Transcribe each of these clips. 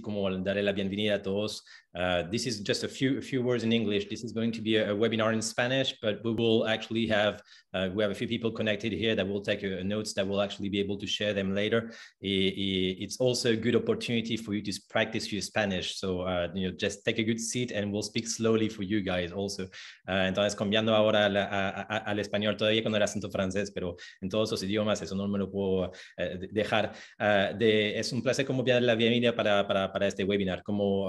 como darle la bienvenida a todos. This is just a few words in English. This is going to be a webinar in Spanish, but we will actually have we have a few people connected here that will take notes that will actually be able to share them later. It's also a good opportunity for you to practice your Spanish. So just take a good seat and we'll speak slowly for you guys also. Entonces, cambiando ahora al español, todavía con el acento francés, pero en todos los idiomas, eso no me lo puedo dejar. Es un placer como dar la bienvenida para este webinar. Como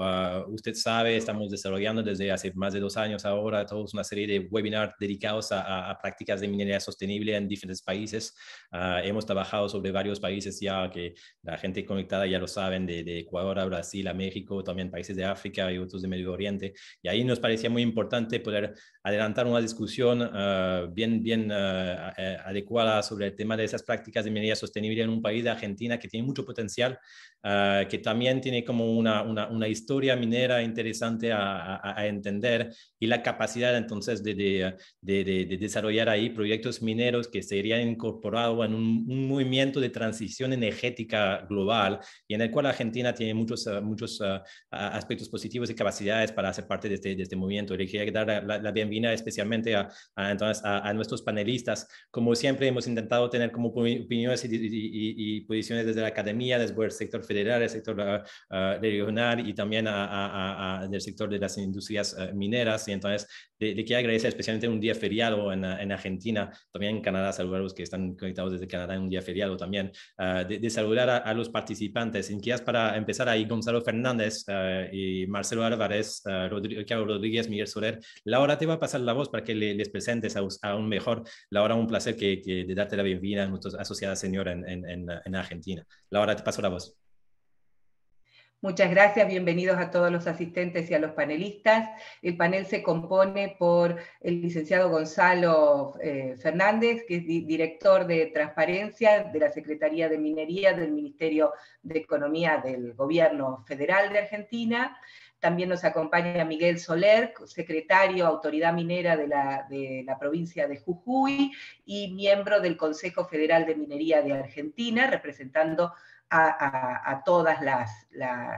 usted sabe, estamos desarrollando desde hace más de 2 años ahora toda una serie de webinars dedicados a prácticas de minería sostenible en diferentes países. Hemos trabajado sobre varios países ya que la gente conectada ya lo saben, de Ecuador a Brasil, a México, también países de África y otros de Medio Oriente. Y ahí nos parecía muy importante poder adelantar una discusión bien adecuada sobre el tema de esas prácticas de minería sostenible en un país de Argentina que tiene mucho potencial, que también tiene como una historia minera interesante a entender y la capacidad entonces de desarrollar ahí proyectos mineros que serían incorporados en un movimiento de transición energética global y en el cual Argentina tiene muchos aspectos positivos y capacidades para hacer parte de este movimiento. Le quería dar la bienvenida especialmente a nuestros panelistas. Como siempre hemos intentado tener como opiniones y posiciones desde la academia, desde el sector federal, el sector regional y también del sector de las industrias mineras. Y entonces le quiero agradecer especialmente un día feriado en Argentina, también en Canadá, saludar a los que están conectados desde Canadá en un día feriado también, de saludar a los participantes. Y quizás para empezar ahí, Gonzalo Fernández y Marcelo Álvarez, Ricardo Rodríguez, Miguel Soler. Laura, te va a pasar la voz para que les presentes aún mejor. Laura, un placer de darte la bienvenida a nuestra asociada senior en Argentina. Laura, te paso la voz. Muchas gracias, bienvenidos a todos los asistentes y a los panelistas. El panel se compone por el licenciado Gonzalo Fernández, que es director de Transparencia de la Secretaría de Minería del Ministerio de Economía del Gobierno Federal de Argentina. También nos acompaña Miguel Soler, secretario Autoridad Minera de la provincia de Jujuy y miembro del Consejo Federal de Minería de Argentina, representando a todas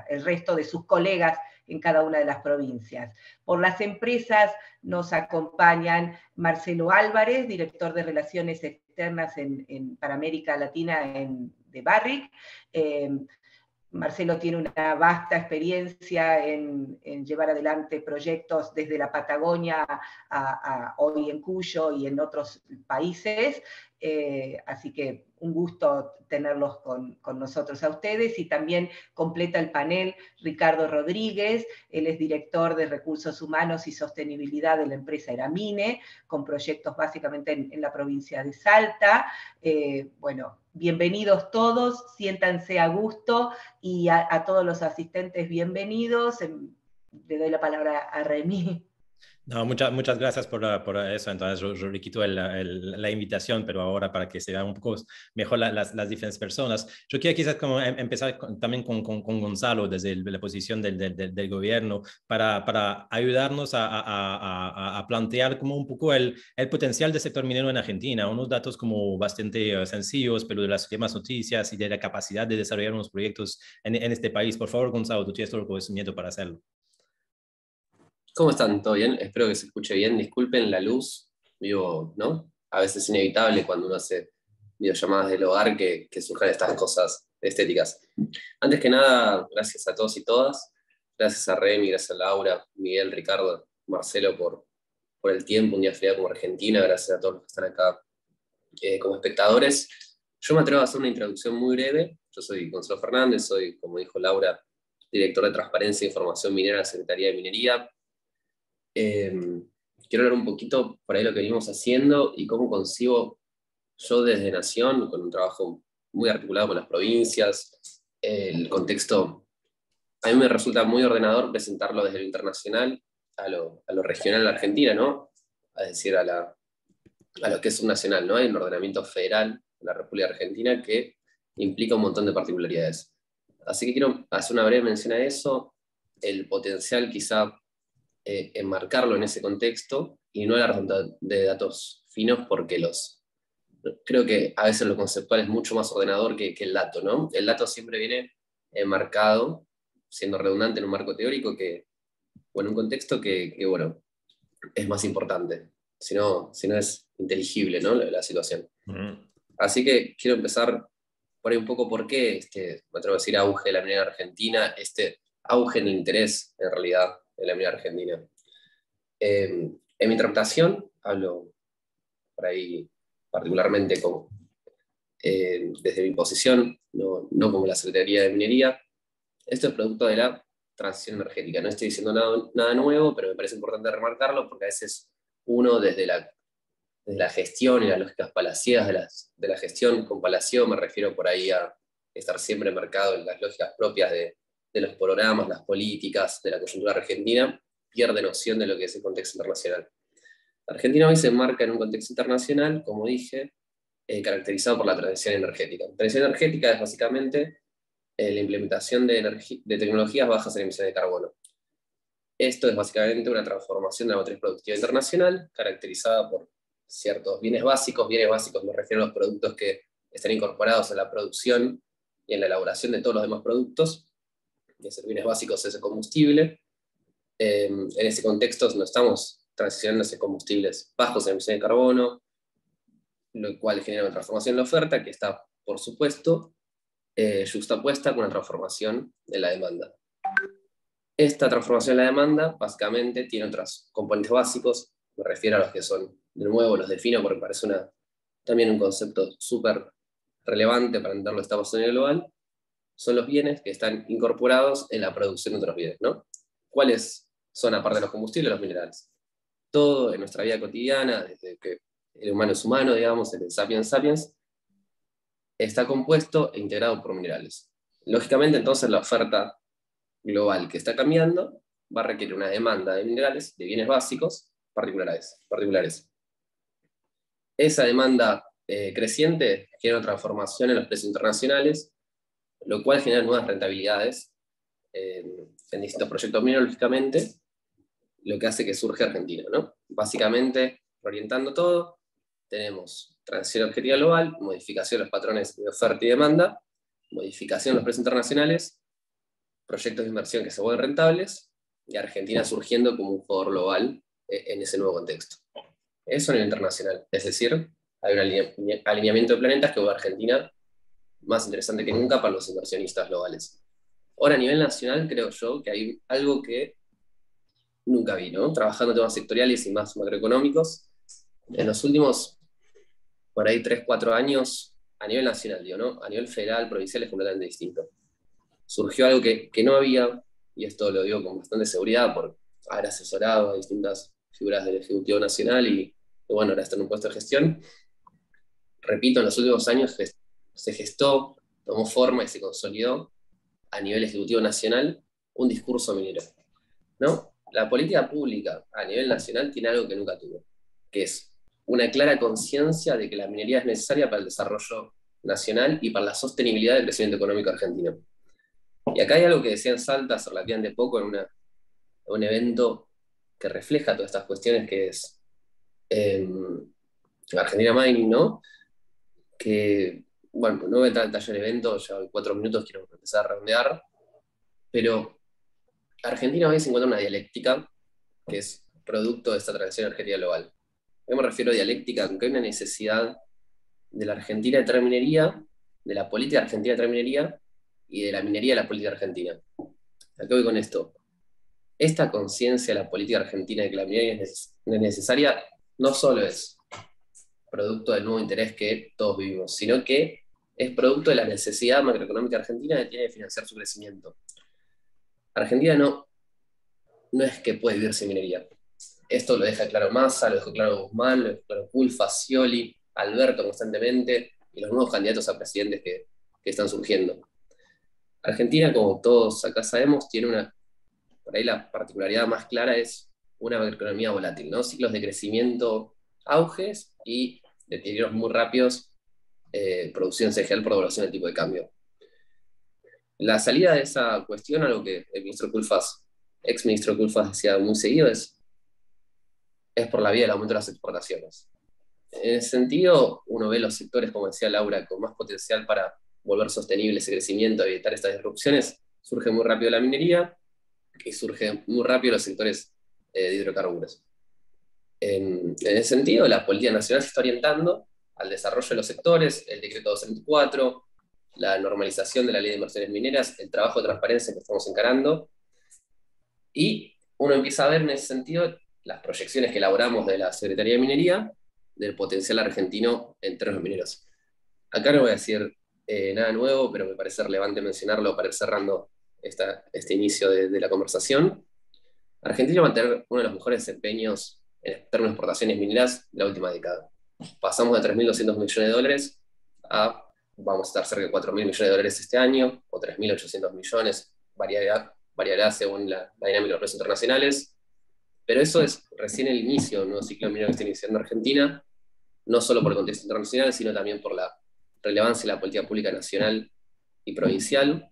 el resto de sus colegas en cada una de las provincias. Por las empresas nos acompañan Marcelo Álvarez, director de Relaciones Externas para América Latina de Barrick. Marcelo tiene una vasta experiencia en llevar adelante proyectos desde la Patagonia hoy en Cuyo y en otros países, así que un gusto tenerlos con nosotros a ustedes. Y también completa el panel Ricardo Rodríguez, él es director de Recursos Humanos y Sostenibilidad de la empresa Eramine, con proyectos básicamente en la provincia de Salta. Bueno, bienvenidos todos, siéntanse a gusto, y a todos los asistentes bienvenidos. Le doy la palabra a Remy. No, muchas gracias por eso. Entonces, yo le quito la invitación, pero ahora para que se vean un poco mejor las diferentes personas. Yo quiero quizás como empezar también con Gonzalo desde la posición del gobierno para ayudarnos a plantear como un poco el potencial del sector minero en Argentina. Unos datos como bastante sencillos, pero de las últimas noticias y de la capacidad de desarrollar unos proyectos en este país. Por favor, Gonzalo, tú tienes todo el conocimiento para hacerlo. ¿Cómo están? ¿Todo bien? Espero que se escuche bien. Disculpen la luz, vivo, ¿no? A veces es inevitable cuando uno hace videollamadas del hogar que surjan estas cosas estéticas. Antes que nada, gracias a todos y todas. Gracias a Remy, gracias a Laura, Miguel, Ricardo, Marcelo por el tiempo, un día feriado como Argentina. Gracias a todos los que están acá como espectadores. Yo me atrevo a hacer una introducción muy breve. Yo soy Gonzalo Fernández, soy, como dijo Laura, director de Transparencia e Información Minera de la Secretaría de Minería. Quiero hablar un poquito por ahí lo que venimos haciendo y cómo concibo yo desde Nación, con un trabajo muy articulado con las provincias, el contexto. A mí me resulta muy ordenador presentarlo desde lo internacional a lo regional en la Argentina, ¿no? Es decir, a lo que es subnacional, ¿no? Hay un ordenamiento federal en la República Argentina que implica un montón de particularidades. Así que quiero hacer una breve mención a eso, el potencial quizá enmarcarlo en ese contexto y no hablar de datos finos, porque creo que a veces lo conceptual es mucho más ordenador que el dato, ¿no? El dato siempre viene enmarcado siendo redundante en un marco teórico o en un contexto que bueno, es más importante, si no es inteligible, ¿no? La situación. Así que quiero empezar por ahí un poco por qué me atrevo a decir, auge de la minería argentina, auge en el interés, en realidad, de la minería argentina. En mi interpretación, hablo por ahí particularmente desde mi posición, no como la Secretaría de Minería. Esto es producto de la transición energética. No estoy diciendo nada nuevo, pero me parece importante remarcarlo porque a veces uno desde la gestión y las lógicas palaciegas de la gestión, con palaceo me refiero por ahí a estar siempre marcado en las lógicas propias de los programas, las políticas, de la coyuntura argentina, pierde noción de lo que es el contexto internacional. Argentina hoy se enmarca en un contexto internacional, como dije, caracterizado por la transición energética. La transición energética es básicamente la implementación de tecnologías bajas en emisiones de carbono. Esto es básicamente una transformación de la matriz productiva internacional, caracterizada por ciertos bienes básicos me refiero a los productos que están incorporados en la producción y en la elaboración de todos los demás productos, y esos bienes básicos es el combustible. En ese contexto no estamos transicionando hacia combustibles bajos en emisiones de carbono, lo cual genera una transformación en la oferta que está, por supuesto, juxtapuesta con una transformación en la demanda. Esta transformación en la demanda básicamente tiene otros componentes básicos, me refiero a los que son, de nuevo los defino porque parece también un concepto súper relevante para entender lo que está pasando a nivel global, son los bienes que están incorporados en la producción de otros bienes, ¿no? ¿Cuáles son, aparte de los combustibles, los minerales? Todo en nuestra vida cotidiana, desde que el humano es humano, digamos, el sapiens sapiens, está compuesto e integrado por minerales. Lógicamente, entonces, la oferta global que está cambiando va a requerir una demanda de minerales, de bienes básicos particulares. Esa demanda creciente genera una transformación en los precios internacionales, lo cual genera nuevas rentabilidades en distintos proyectos mineros, lógicamente, lo que hace que surja Argentina, ¿no? Básicamente, orientando todo, tenemos transición energética global, modificación de los patrones de oferta y demanda, modificación de los precios internacionales, proyectos de inversión que se vuelven rentables, y Argentina surgiendo como un jugador global en ese nuevo contexto. Eso a nivel internacional, es decir, hay un alineamiento de planetas que vuelve a Argentina más interesante que nunca para los inversionistas globales. Ahora, a nivel nacional, creo yo que hay algo que nunca vi, ¿no? Trabajando temas sectoriales y más macroeconómicos, en los últimos, por ahí, 3, 4 años, a nivel nacional, digo, ¿no? A nivel federal, provincial es completamente distinto. Surgió algo que no había, y esto lo digo con bastante seguridad, por haber asesorado a distintas figuras del Ejecutivo Nacional y bueno, ahora está en un puesto de gestión. Repito, en los últimos años se gestó, tomó forma y se consolidó a nivel Ejecutivo Nacional un discurso minero, ¿no? La política pública a nivel nacional tiene algo que nunca tuvo, que es una clara conciencia de que la minería es necesaria para el desarrollo nacional y para la sostenibilidad del crecimiento económico argentino. Y acá hay algo que decía en Salta hace relativamente poco en un evento que refleja todas estas cuestiones, que es Argentina Mining, ¿no? Que, bueno, no voy a entrar en detalle del evento, ya en 4 minutos quiero empezar a redondear, pero Argentina hoy se encuentra en una dialéctica que es producto de esta transición energética global. ¿A qué me refiero a dialéctica? Con que hay una necesidad de la Argentina de traer minería, de la política argentina de traer minería, y de la minería de la política argentina. ¿A qué voy con esto? Esta conciencia de la política argentina de que la minería es necesaria no solo es producto del nuevo interés que todos vivimos, sino que es producto de la necesidad macroeconómica argentina que tiene de financiar su crecimiento. Argentina no es que puede vivir sin minería. Esto lo deja claro Massa, lo dejó claro Guzmán, lo dejó claro Pulfa, Scioli, Alberto constantemente, y los nuevos candidatos a presidentes que están surgiendo. Argentina, como todos acá sabemos, tiene por ahí la particularidad más clara es una macroeconomía volátil, ¿no? Ciclos de crecimiento, auges y deterioros muy rápidos, producción CGL por devaluación del tipo de cambio. La salida de esa cuestión, algo que el ministro Culfas, ex ministro Culfas, decía muy seguido, es por la vía del aumento de las exportaciones. En ese sentido, uno ve los sectores, como decía Laura, con más potencial para volver sostenible ese crecimiento, evitar estas disrupciones, surge muy rápido la minería y surgen muy rápido los sectores de hidrocarburos. En ese sentido, la política nacional se está orientando al desarrollo de los sectores, el decreto 224, la normalización de la ley de inversiones mineras, el trabajo de transparencia que estamos encarando, y uno empieza a ver en ese sentido las proyecciones que elaboramos de la Secretaría de Minería del potencial argentino en términos mineros. Acá no voy a decir nada nuevo, pero me parece relevante mencionarlo para ir cerrando este inicio de la conversación. Argentina va a tener uno de los mejores desempeños en términos de exportaciones mineras de la última década. Pasamos de 3.200 millones de dólares a, vamos a estar cerca de 4.000 millones de dólares este año, o 3.800 millones, variará según la dinámica de los precios internacionales, pero eso es recién el inicio de un nuevo ciclo minero que está iniciando Argentina, no solo por el contexto internacional, sino también por la relevancia de la política pública nacional y provincial,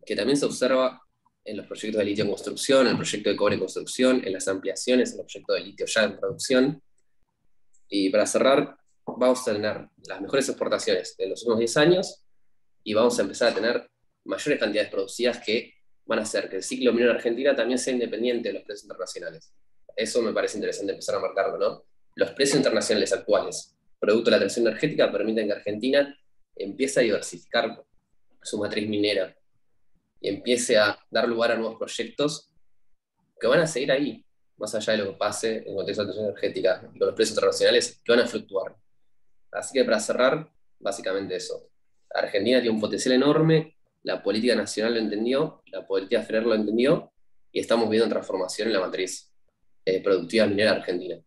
que también se observa en los proyectos de litio en construcción, en el proyecto de cobre en construcción, en las ampliaciones, en el proyecto de litio ya en producción. Y para cerrar, vamos a tener las mejores exportaciones de los últimos 10 años y vamos a empezar a tener mayores cantidades producidas que van a hacer que el ciclo minero en Argentina también sea independiente de los precios internacionales. Eso me parece interesante empezar a marcarlo, ¿no? Los precios internacionales actuales, producto de la transición energética, permiten que Argentina empiece a diversificar su matriz minera y empiece a dar lugar a nuevos proyectos que van a seguir ahí, más allá de lo que pase en el contexto de la transición energética y con los precios internacionales que van a fluctuar. Así que para cerrar, básicamente eso. Argentina tiene un potencial enorme, la política nacional lo entendió, la política federal lo entendió, y estamos viendo transformación en la matriz productiva minera argentina.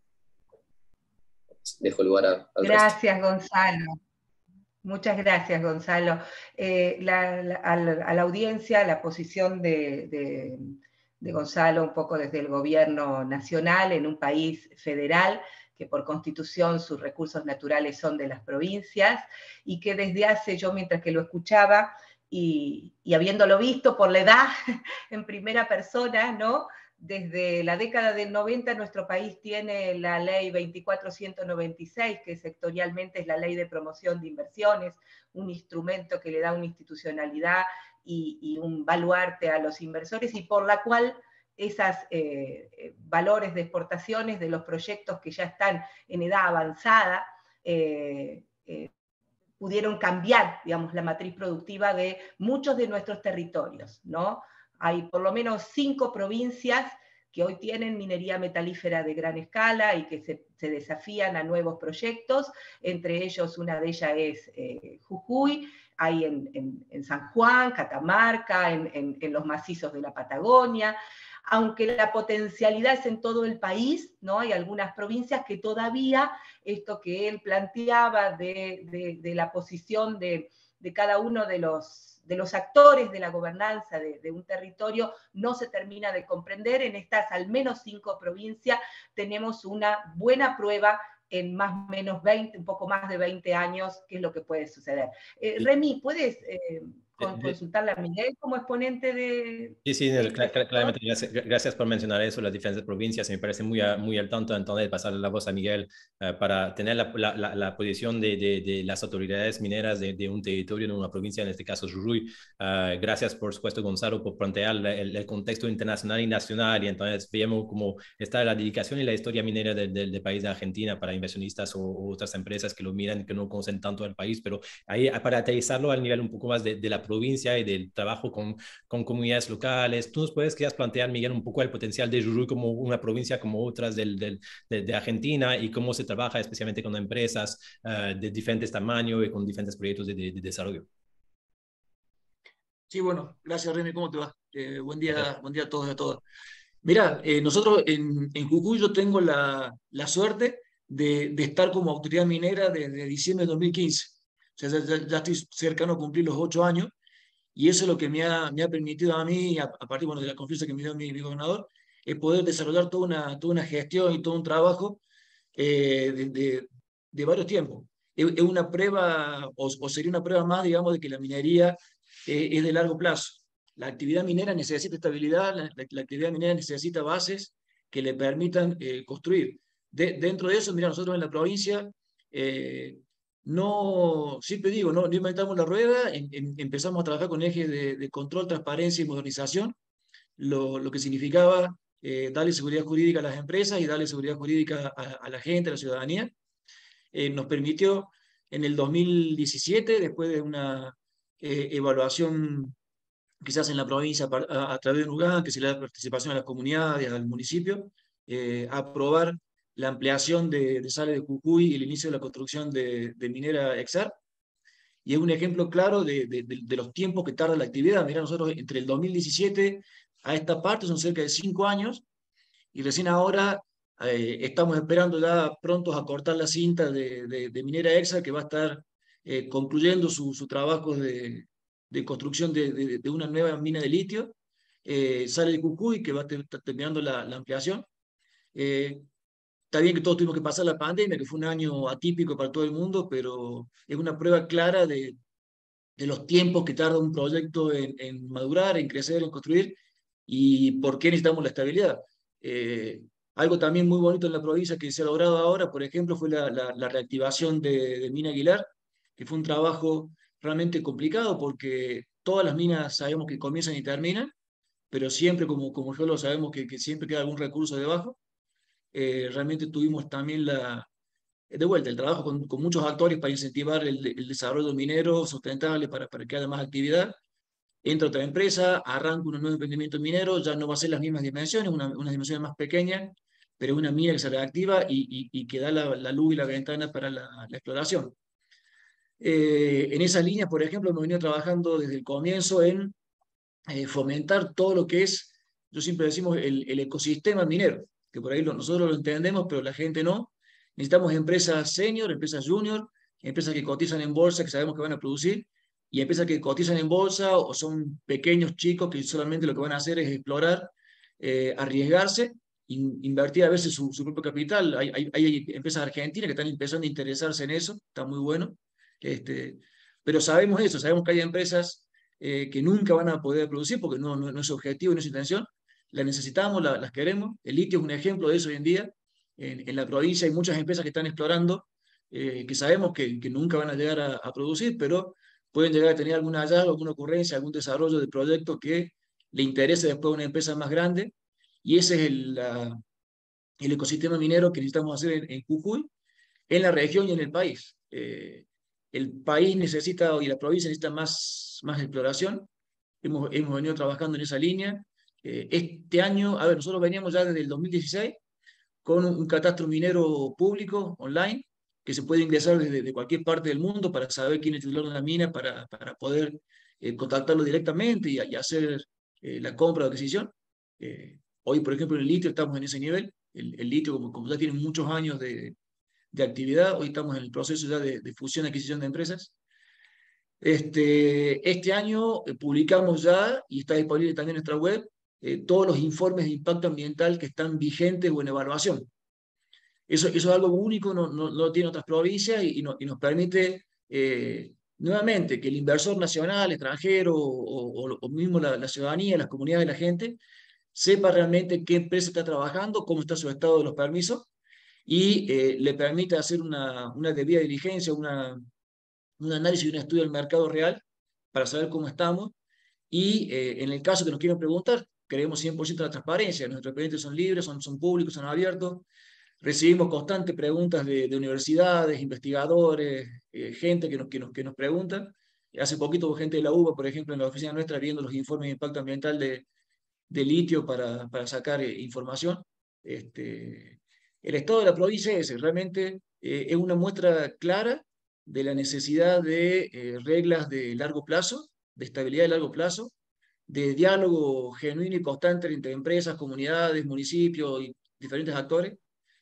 Dejo lugar al Gracias, resto. Gonzalo. Muchas gracias, Gonzalo. A la audiencia, la posición de Gonzalo, un poco desde el gobierno nacional en un país federal, que por constitución sus recursos naturales son de las provincias, y que desde hace, yo mientras que lo escuchaba, y habiéndolo visto por la edad en primera persona, ¿no? Desde la década del 90 nuestro país tiene la ley 2496, que sectorialmente es la ley de promoción de inversiones, un instrumento que le da una institucionalidad y un baluarte a los inversores, y por la cual esos valores de exportaciones de los proyectos que ya están en edad avanzada pudieron cambiar, digamos, la matriz productiva de muchos de nuestros territorios, ¿no? Hay por lo menos 5 provincias que hoy tienen minería metalífera de gran escala y que se desafían a nuevos proyectos. Entre ellos, una de ellas es Jujuy, hay en San Juan, Catamarca, en los macizos de la Patagonia. Aunque la potencialidad es en todo el país, ¿no? Hay algunas provincias que todavía esto que él planteaba de la posición de cada uno de los actores de la gobernanza de un territorio no se termina de comprender. En estas al menos 5 provincias tenemos una buena prueba en más o menos 20, un poco más de 20 años, qué es lo que puede suceder. Remy, ¿puedes consultarle a Miguel como exponente de... Sí, claramente, gracias por mencionar eso, las diferentes provincias, me parece muy al tanto, entonces pasarle la voz a Miguel para tener la posición de las autoridades mineras de un territorio, en una provincia, en este caso Jujuy. Gracias, por supuesto, Gonzalo, por plantear el contexto internacional y nacional, y entonces vemos cómo está la dedicación y la historia minera del país de Argentina para inversionistas o otras empresas que lo miran, que no conocen tanto del país, pero ahí para aterrizarlo al nivel un poco más de la provincia y del trabajo con comunidades locales. ¿Tú nos puedes quizás plantear, Miguel, un poco el potencial de Jujuy como una provincia como otras de Argentina y cómo se trabaja especialmente con empresas de diferentes tamaños y con diferentes proyectos de desarrollo? Sí, bueno, gracias, Remy, ¿cómo te va? Buen día a todos y a todas. Mirá, nosotros en Jujuy yo tengo la suerte de estar como autoridad minera desde diciembre de 2015. O sea, ya estoy cercano a cumplir los 8 años, y eso es lo que me ha permitido a mí, a partir de la confianza que me dio mi gobernador, es poder desarrollar toda una gestión y todo un trabajo de varios tiempos. Es una prueba, o sería una prueba más, digamos, de que la minería es de largo plazo. La actividad minera necesita estabilidad, la actividad minera necesita bases que le permitan construir. Dentro de eso, mira, nosotros en la provincia no, siempre digo, no inventamos la rueda, empezamos a trabajar con ejes de control, transparencia y modernización, lo que significaba darle seguridad jurídica a las empresas y darle seguridad jurídica a la gente, a la ciudadanía. Nos permitió en el 2017, después de una evaluación quizás en la provincia a través de UNUGAN, que se le da participación a las comunidades, al municipio, aprobar la ampliación de Sales de Jujuy y el inicio de la construcción de minera Exar. Y es un ejemplo claro de los tiempos que tarda la actividad. Mirá, nosotros entre el 2017 a esta parte son cerca de 5 años, y recién ahora estamos esperando ya prontos a cortar la cinta de Minera Exar, que va a estar concluyendo su trabajo de construcción de una nueva mina de litio. Sale de Jujuy, que va a estar terminando la ampliación. Está bien que todos tuvimos que pasar la pandemia, que fue un año atípico para todo el mundo, pero es una prueba clara de los tiempos que tarda un proyecto en madurar, en crecer, en construir, y por qué necesitamos la estabilidad. Algo también muy bonito en la provincia que se ha logrado ahora, por ejemplo, fue la reactivación de Mina Aguilar, que fue un trabajo realmente complicado, porque todas las minas sabemos que comienzan y terminan, pero siempre, como geólogos, sabemos que siempre queda algún recurso debajo. Realmente tuvimos también de vuelta el trabajo con muchos actores para incentivar el desarrollo minero sustentable para que haya más actividad. Entra otra empresa, arranca un nuevo emprendimiento minero, ya no va a ser las mismas dimensiones, una dimensión más pequeña, pero es una mina que se reactiva y que da la luz y la ventana para la exploración. En esa línea, por ejemplo, hemos venido trabajando desde el comienzo en fomentar todo lo que es, yo siempre decimos, el ecosistema minero, que por ahí nosotros lo entendemos, pero la gente no. Necesitamos empresas senior, empresas junior, empresas que cotizan en bolsa, que sabemos que van a producir, y empresas que cotizan en bolsa o son pequeños chicos que solamente lo que van a hacer es explorar, arriesgarse, invertir a veces su propio capital. Hay empresas argentinas que están empezando a interesarse en eso, está muy bueno. Pero sabemos eso, sabemos que hay empresas que nunca van a poder producir porque no es su objetivo, no es su intención. Las necesitamos, las queremos. El litio es un ejemplo de eso hoy en día. En la provincia hay muchas empresas que están explorando, que sabemos que nunca van a llegar a producir, pero pueden llegar a tener algún hallazgo, alguna ocurrencia, algún desarrollo de proyecto que le interese después a una empresa más grande. Y ese es el ecosistema minero que necesitamos hacer en Jujuy, en la región y en el país. El país necesita, y la provincia necesita más exploración. Hemos venido trabajando en esa línea. Este año, a ver, nosotros veníamos ya desde el 2016 con un catastro minero público online que se puede ingresar desde cualquier parte del mundo para saber quién es el titular de la mina, para poder contactarlo directamente y hacer la compra o adquisición. Hoy, por ejemplo, en el litio estamos en ese nivel. El litio, como ya tiene muchos años de actividad, hoy estamos en el proceso ya de fusión y adquisición de empresas. Este año publicamos ya, y está disponible también en nuestra web, todos los informes de impacto ambiental que están vigentes o en evaluación. Eso es algo único, no lo tienen otras provincias y nos permite nuevamente que el inversor nacional, extranjero o mismo la ciudadanía, las comunidades de la gente, sepa realmente qué empresa está trabajando, cómo está su estado de los permisos, y le permite hacer una debida diligencia, un análisis y un estudio del mercado real para saber cómo estamos. Y en el caso que nos quieran preguntar, queremos 100% la transparencia. Nuestros expedientes son libres, son públicos, son abiertos. Recibimos constantes preguntas de universidades, investigadores, gente que nos pregunta. Hace poquito hubo gente de la UBA, por ejemplo, en la oficina nuestra, viendo los informes de impacto ambiental de litio para sacar información. El estado de la provincia realmente es una muestra clara de la necesidad de reglas de largo plazo, de estabilidad de largo plazo, de diálogo genuino y constante entre empresas, comunidades, municipios y diferentes actores.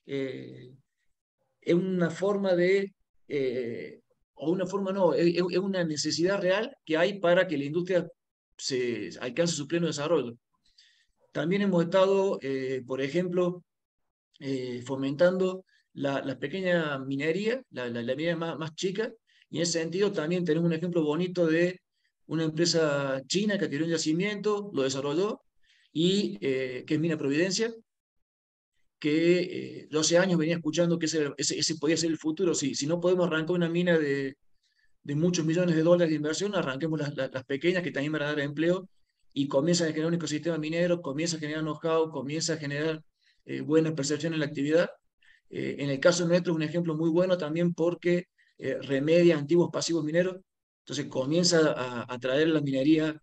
Es una forma o una forma no, es una necesidad real que hay para que la industria se alcance su pleno desarrollo. También hemos estado, por ejemplo, fomentando la pequeña minería, la minería más chica, y en ese sentido también tenemos un ejemplo bonito de una empresa china que adquirió un yacimiento, lo desarrolló, y que es Mina Providencia, que yo hace años venía escuchando que ese podía ser el futuro. Si no podemos arrancar una mina de muchos millones de dólares de inversión, arranquemos las pequeñas que también van a dar empleo y comienza a generar un ecosistema minero, comienza a generar know-how, comienza a generar buena percepción en la actividad. En el caso nuestro es un ejemplo muy bueno también porque remedia antiguos pasivos mineros, entonces comienza a traer la minería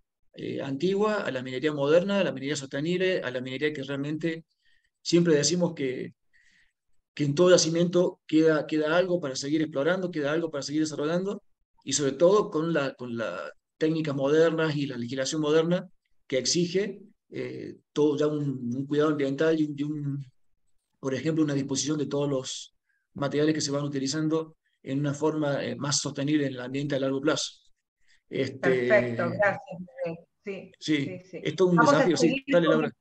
antigua a la minería moderna, a la minería sostenible, a la minería que realmente siempre decimos que en todo yacimiento queda algo para seguir explorando, queda algo para seguir desarrollando, y sobre todo con las técnicas modernas y la legislación moderna que exige todo ya un cuidado ambiental por ejemplo, una disposición de todos los materiales que se van utilizando en una forma más sostenible en el ambiente a largo plazo. Perfecto, gracias, Miguel. Sí, sí, sí. es todo un Vamos desafío. a seguir Sí, dale, Laura.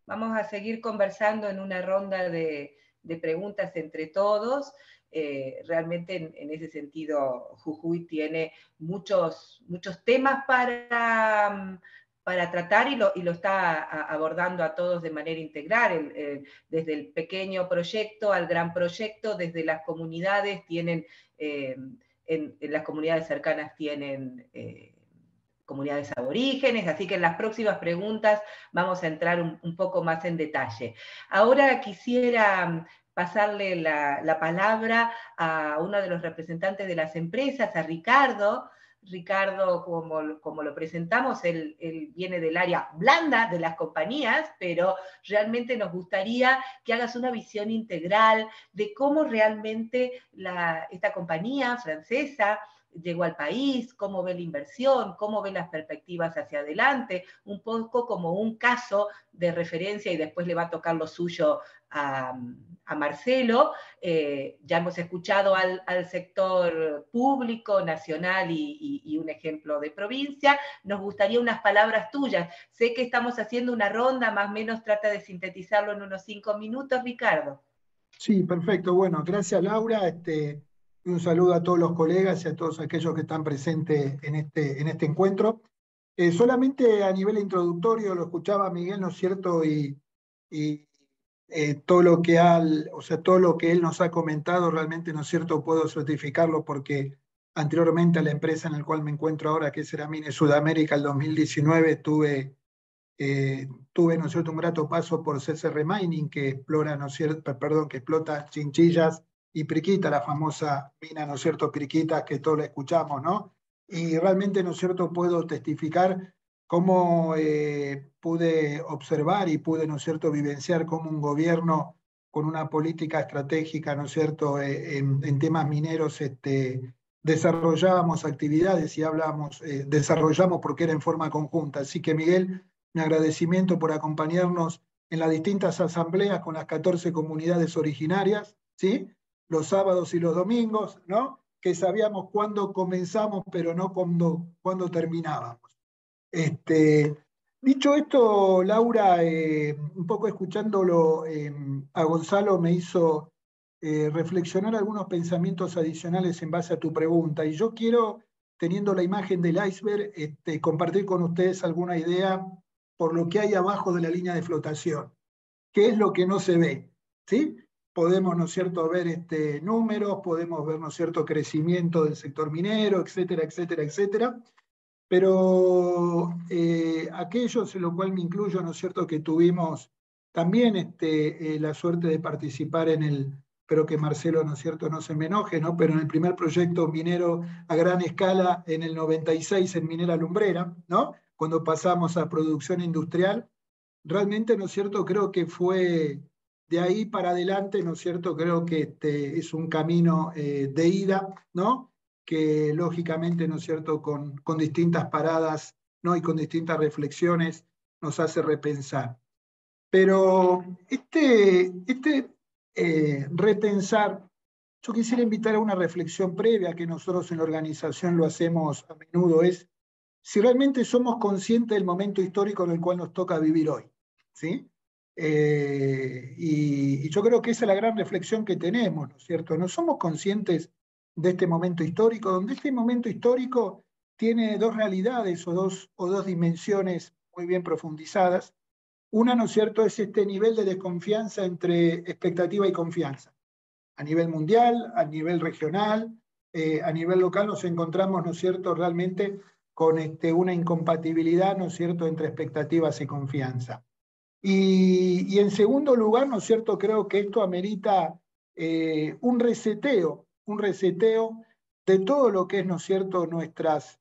Vamos a seguir conversando en una ronda de preguntas entre todos. Realmente en ese sentido Jujuy tiene muchos temas para tratar y lo está abordando a todos de manera integral, desde el pequeño proyecto al gran proyecto, desde las comunidades tienen, en las comunidades cercanas tienen comunidades aborígenes, así que en las próximas preguntas vamos a entrar un poco más en detalle. Ahora quisiera pasarle la palabra a uno de los representantes de las empresas, a Ricardo. Ricardo, como lo presentamos, él viene del área blanda de las compañías, pero realmente nos gustaría que hagas una visión integral de cómo realmente esta compañía francesa llegó al país, cómo ve la inversión, cómo ve las perspectivas hacia adelante, un poco como un caso de referencia, y después le va a tocar lo suyo a Marcelo. Ya hemos escuchado al sector público, nacional y un ejemplo de provincia. Nos gustaría unas palabras tuyas. Sé que estamos haciendo una ronda, más o menos trata de sintetizarlo en unos 5 minutos, Ricardo. Sí, perfecto. Bueno, gracias, Laura. Un saludo a todos los colegas y a todos aquellos que están presentes en este encuentro. Solamente a nivel introductorio, lo escuchaba Miguel, ¿no es cierto? Y todo lo que todo lo que él nos ha comentado, realmente, ¿no es cierto?, puedo certificarlo porque anteriormente a la empresa en la cual me encuentro ahora, que es Ceramine Sudamérica, el 2019 tuve, ¿no es cierto?, un grato paso por CCR Mining, que explora, ¿no es cierto?, que explota Chinchillas y Piriquita, la famosa mina, ¿no es cierto?, Piriquita, que todos la escuchamos, ¿no? Y realmente, ¿no es cierto?, puedo testificar cómo pude observar y pude, ¿no es cierto?, vivenciar cómo un gobierno con una política estratégica, ¿no es cierto?, en temas mineros, desarrollábamos actividades y desarrollamos porque era en forma conjunta. Así que, Miguel, mi agradecimiento por acompañarnos en las distintas asambleas con las 14 comunidades originarias, ¿sí?, los sábados y los domingos, ¿no?, que sabíamos cuándo comenzamos, pero no cuándo terminábamos. Dicho esto, Laura, un poco escuchándolo a Gonzalo me hizo reflexionar algunos pensamientos adicionales en base a tu pregunta. Y yo quiero, teniendo la imagen del iceberg, compartir con ustedes alguna idea por lo que hay abajo de la línea de flotación. ¿Qué es lo que no se ve? ¿Sí? Podemos, ¿no es cierto?, ver números, podemos ver, ¿no es cierto?, crecimiento del sector minero, etcétera, etcétera, etcétera. Pero aquellos, en lo cual me incluyo, ¿no es cierto?, que tuvimos también la suerte de participar espero que Marcelo, ¿no es cierto?, no se me enoje, ¿no?, pero en el primer proyecto minero a gran escala en el 96 en Minera Lumbrera, ¿no?, cuando pasamos a producción industrial, realmente, ¿no es cierto?, creo que fue de ahí para adelante, ¿no es cierto?, creo que es un camino de ida, ¿no?, que lógicamente, ¿no es cierto?, con distintas paradas, ¿no?, y con distintas reflexiones nos hace repensar. Pero repensar, yo quisiera invitar a una reflexión previa que nosotros en la organización lo hacemos a menudo, es si realmente somos conscientes del momento histórico en el cual nos toca vivir hoy, ¿sí? Y yo creo que esa es la gran reflexión que tenemos, ¿no es cierto? No somos conscientes de este momento histórico, donde este momento histórico tiene dos realidades o dos dimensiones muy bien profundizadas. Una, ¿no es cierto?, es este nivel de desconfianza entre expectativa y confianza. A nivel mundial, a nivel regional, a nivel local nos encontramos, ¿no es cierto?, realmente con una incompatibilidad, ¿no es cierto?, entre expectativas y confianza. Y en segundo lugar, ¿no es cierto?, creo que esto amerita un reseteo de todo lo que es, ¿no es cierto?, nuestras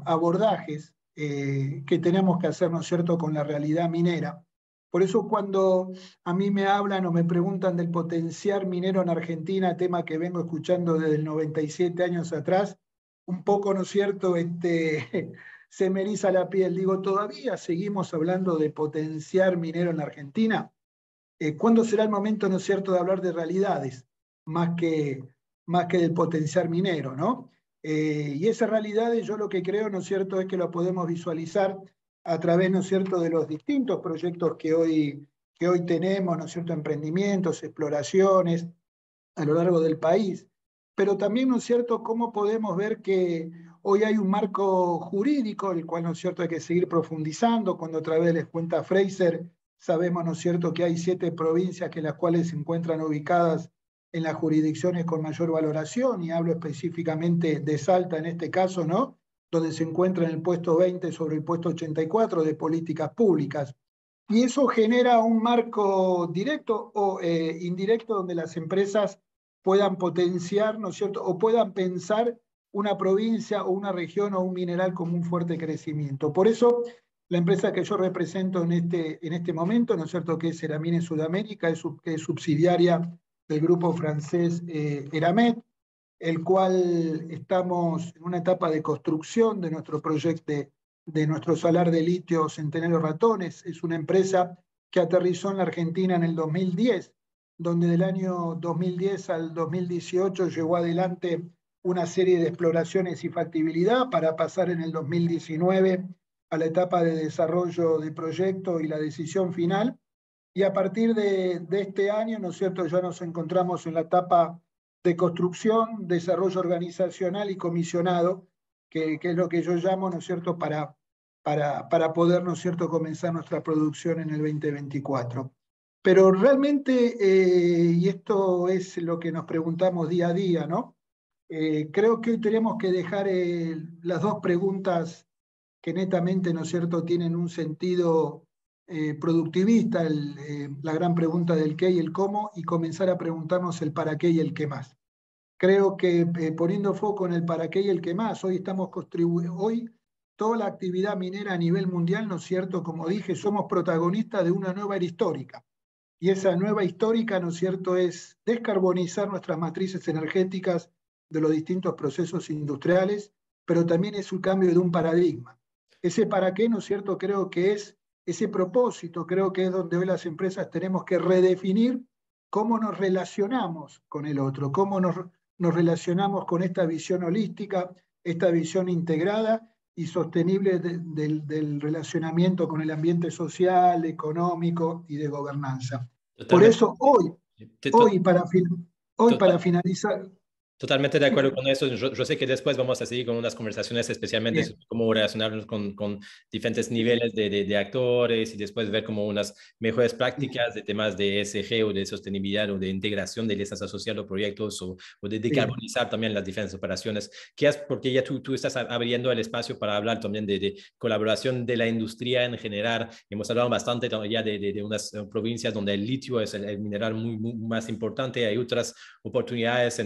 abordajes que tenemos que hacer, ¿no es cierto?, con la realidad minera. Por eso cuando a mí me hablan o me preguntan del potencial minero en Argentina, tema que vengo escuchando desde el 97 años atrás, un poco, ¿no es cierto?, se me eriza la piel. Digo, ¿todavía seguimos hablando de potencial minero en la Argentina? ¿Cuándo será el momento, ¿no es cierto?, de hablar de realidades más que del potencial minero, ¿no? Y esas realidades yo lo que creo, ¿no es cierto?, es que lo podemos visualizar a través, ¿no es cierto?, de los distintos proyectos que hoy tenemos, ¿no es cierto?, emprendimientos, exploraciones a lo largo del país. Pero también, ¿no es cierto?, cómo podemos ver que hoy hay un marco jurídico, el cual, ¿no es cierto?, hay que seguir profundizando. Cuando a través de las cuentas Fraser sabemos, ¿no es cierto?, que hay 7 provincias que las cuales se encuentran ubicadas en las jurisdicciones con mayor valoración, y hablo específicamente de Salta en este caso, ¿no?, donde se encuentra en el puesto 20 sobre el puesto 84 de políticas públicas. Y eso genera un marco directo o indirecto donde las empresas puedan potenciar, ¿no es cierto?, o puedan pensar una provincia o una región o un mineral como un fuerte crecimiento. Por eso, la empresa que yo represento en este momento, ¿no es cierto?, que es Eramines Sudamérica, que es subsidiaria del grupo francés Eramet, el cual estamos en una etapa de construcción de nuestro proyecto, de nuestro salar de litio Centenario Ratones. Es una empresa que aterrizó en la Argentina en el 2010, donde del año 2010 al 2018 llevó adelante una serie de exploraciones y factibilidad para pasar en el 2019 a la etapa de desarrollo de proyecto y la decisión final. Y a partir de este año, ¿no es cierto?, ya nos encontramos en la etapa de construcción, desarrollo organizacional y comisionado, que es lo que yo llamo, ¿no es cierto?, para poder, ¿no es cierto?, comenzar nuestra producción en el 2024. Pero realmente, y esto es lo que nos preguntamos día a día, ¿no? Creo que hoy tenemos que dejar las dos preguntas que netamente, ¿no es cierto?, tienen un sentido productivista, la gran pregunta del qué y el cómo, y comenzar a preguntarnos el para qué y el qué más. Creo que poniendo foco en el para qué y el qué más, hoy toda la actividad minera a nivel mundial, ¿no es cierto?, como dije, somos protagonistas de una nueva era histórica. Y esa nueva histórica, ¿no es cierto?, es descarbonizar nuestras matrices energéticas de los distintos procesos industriales, pero también es un cambio de un paradigma. Ese para qué, ¿no es cierto?, creo que es ese propósito, creo que es donde hoy las empresas tenemos que redefinir cómo nos relacionamos con el otro, cómo nos relacionamos con esta visión holística, esta visión integrada y sostenible del relacionamiento con el ambiente social, económico y de gobernanza. Totalmente. Por eso hoy para finalizar... Totalmente de acuerdo con eso. Yo sé que después vamos a seguir con unas conversaciones especialmente sobre cómo relacionarnos con diferentes niveles de actores y después ver como unas mejores prácticas de temas de ESG o de sostenibilidad o de integración de listas asociadas a proyectos o de decarbonizar también las diferentes operaciones. Porque ya tú estás abriendo el espacio para hablar también de colaboración de la industria en general. Hemos hablado bastante ya de unas provincias donde el litio es el mineral muy más importante. Hay otras oportunidades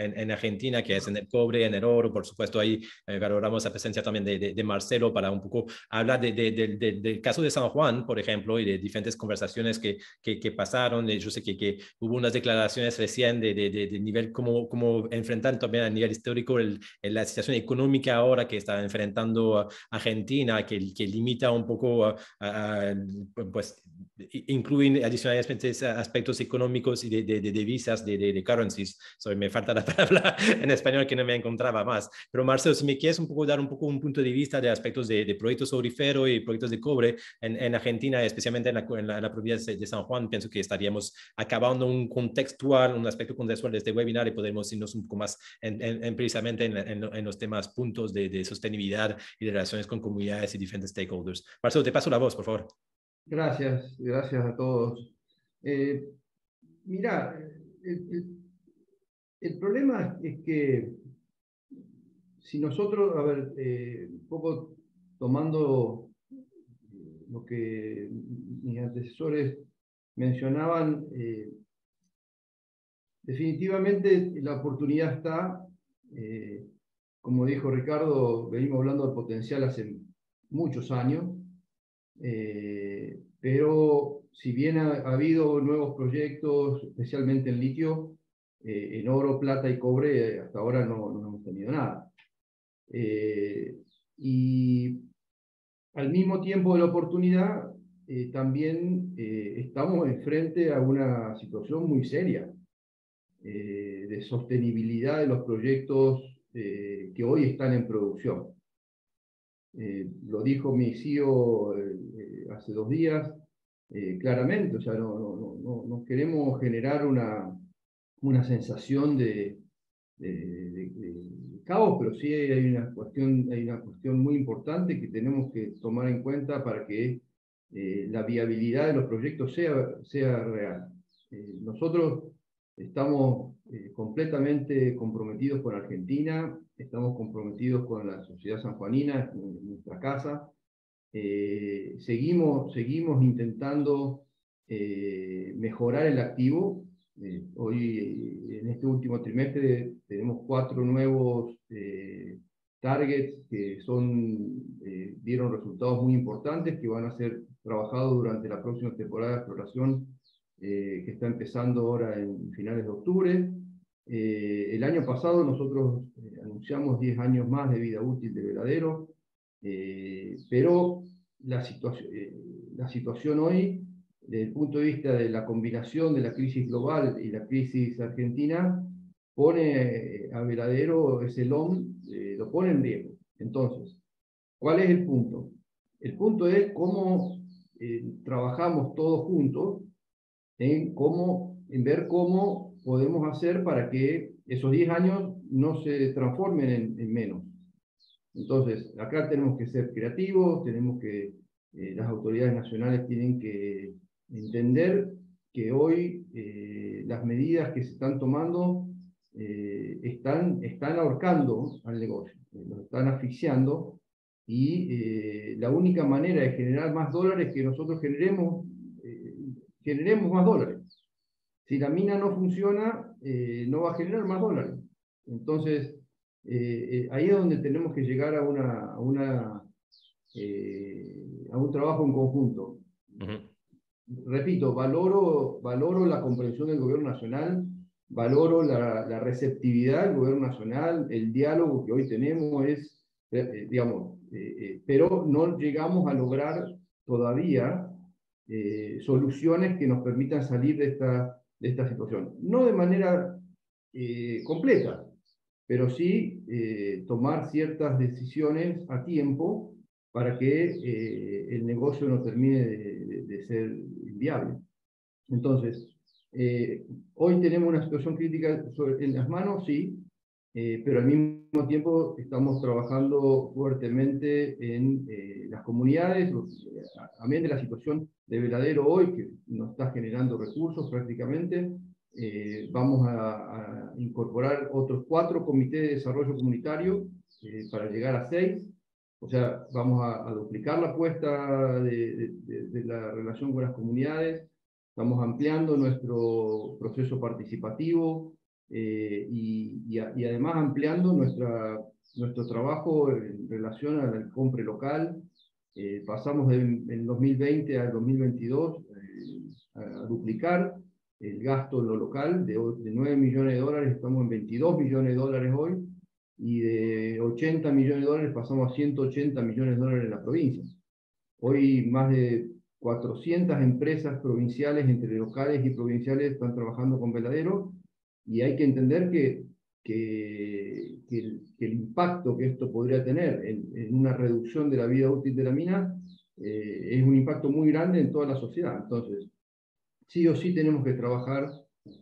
en Argentina, que es en el cobre, en el oro. Por supuesto, ahí valoramos la presencia también de Marcelo para un poco hablar del caso de San Juan, por ejemplo, y de diferentes conversaciones que pasaron. Yo sé que hubo unas declaraciones recién de nivel, como enfrentar también a nivel histórico la situación económica ahora que está enfrentando Argentina, que limita un poco, pues, incluyen adicionalmente aspectos económicos y de divisas, de currencies. Me falta la palabra en español que no me encontraba más. Pero Marcelo, si me quieres dar un punto de vista de aspectos de proyectos auríferos y proyectos de cobre en Argentina, especialmente en la provincia de San Juan, pienso que estaríamos acabando un aspecto contextual de este webinar y podemos irnos un poco más precisamente en los temas, puntos de sostenibilidad y de relaciones con comunidades y diferentes stakeholders. Marcelo, te paso la voz, por favor. Gracias a todos. Mirá, el problema es que si nosotros, a ver, un poco tomando lo que mis antecesores mencionaban, definitivamente la oportunidad está, como dijo Ricardo, venimos hablando del potencial hace muchos años, pero si bien ha habido nuevos proyectos, especialmente en litio, en oro, plata y cobre, hasta ahora no hemos tenido nada. Y al mismo tiempo de la oportunidad, también estamos enfrente a una situación muy seria de sostenibilidad de los proyectos que hoy están en producción. Lo dijo mi CEO hace 2 días, claramente, o sea, no queremos generar una sensación de caos, pero sí hay una cuestión muy importante que tenemos que tomar en cuenta para que la viabilidad de los proyectos sea real. Nosotros estamos completamente comprometidos con Argentina, estamos comprometidos con la sociedad sanjuanina, en nuestra casa. Seguimos intentando mejorar el activo. Hoy, en este último trimestre, tenemos 4 nuevos targets que dieron resultados muy importantes, que van a ser trabajados durante la próxima temporada de exploración que está empezando ahora en finales de octubre. El año pasado nosotros anunciamos 10 años más de vida útil de Veladero, pero la situación hoy, desde el punto de vista de la combinación de la crisis global y la crisis argentina, pone a Veladero, ese LOM, lo pone en riesgo. Entonces, ¿cuál es el punto? El punto es cómo trabajamos todos juntos en ver cómo podemos hacer para que esos 10 años no se transformen en menos. Entonces, acá tenemos que ser creativos, las autoridades nacionales tienen que entender que hoy las medidas que se están tomando están ahorcando al negocio, lo están asfixiando, y la única manera de generar más dólares es que nosotros generemos más dólares. Si la mina no funciona, no va a generar más dólares. Entonces, ahí es donde tenemos que llegar a un trabajo en conjunto. Repito, valoro la comprensión del gobierno nacional, valoro la receptividad del gobierno nacional, el diálogo que hoy tenemos pero no llegamos a lograr todavía soluciones que nos permitan salir de esta situación. No de manera completa, pero sí tomar ciertas decisiones a tiempo para que el negocio no termine de ser inviable. Entonces, hoy tenemos una situación crítica en las manos, sí, pero al mismo tiempo estamos trabajando fuertemente en las comunidades, también de la situación de Veladero hoy, que nos está generando recursos prácticamente. Vamos a incorporar otros 4 comités de desarrollo comunitario para llegar a 6. O sea, vamos a duplicar la apuesta de la relación con las comunidades. Estamos ampliando nuestro proceso participativo y además ampliando nuestro trabajo en relación al compre local. Pasamos en 2020 al 2022 a duplicar el gasto en lo local. De 9 millones de dólares estamos en 22 millones de dólares hoy, y de 80 millones de dólares pasamos a 180 millones de dólares en la provincia. Hoy más de 400 empresas provinciales, entre locales y provinciales, están trabajando con Veladero, y hay que entender que el impacto que esto podría tener en una reducción de la vida útil de la mina es un impacto muy grande en toda la sociedad. Entonces, sí o sí tenemos que trabajar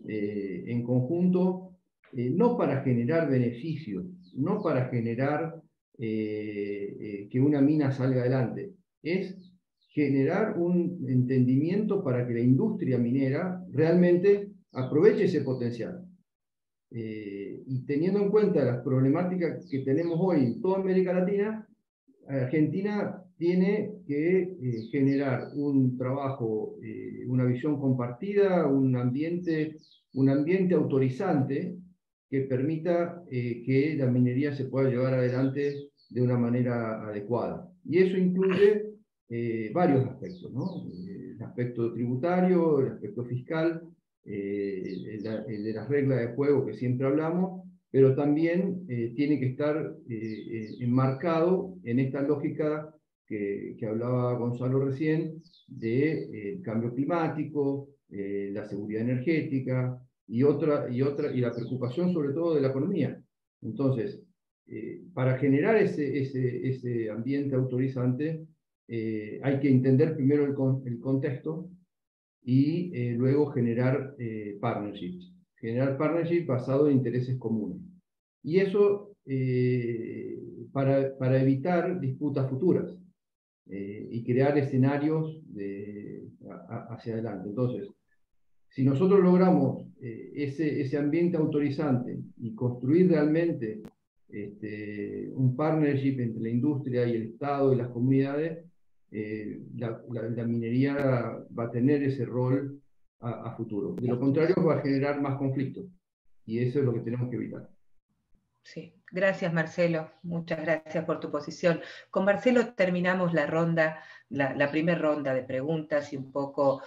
en conjunto, no para generar beneficios, no para generar que una mina salga adelante, es generar un entendimiento para que la industria minera realmente aproveche ese potencial. Y teniendo en cuenta las problemáticas que tenemos hoy en toda América Latina, Argentina tiene que generar un trabajo, una visión compartida, un ambiente autorizante que permita que la minería se pueda llevar adelante de una manera adecuada. Y eso incluye varios aspectos, ¿no? El aspecto tributario, el aspecto fiscal, el de las reglas de juego que siempre hablamos, pero también tiene que estar enmarcado en esta lógica que hablaba Gonzalo recién, de cambio climático, la seguridad energética y la preocupación sobre todo de la economía. Entonces, para generar ese ambiente autorizante, hay que entender primero el contexto y luego generar partnerships. Generar partnerships basados en intereses comunes. Y eso para evitar disputas futuras y crear escenarios hacia adelante. Entonces, si nosotros logramos ese ambiente autorizante y construir realmente un partnership entre la industria y el Estado y las comunidades, la minería va a tener ese rol a futuro. De lo contrario, va a generar más conflictos. Y eso es lo que tenemos que evitar. Sí, gracias Marcelo, muchas gracias por tu posición. Con Marcelo terminamos la ronda, la primera ronda de preguntas y un poco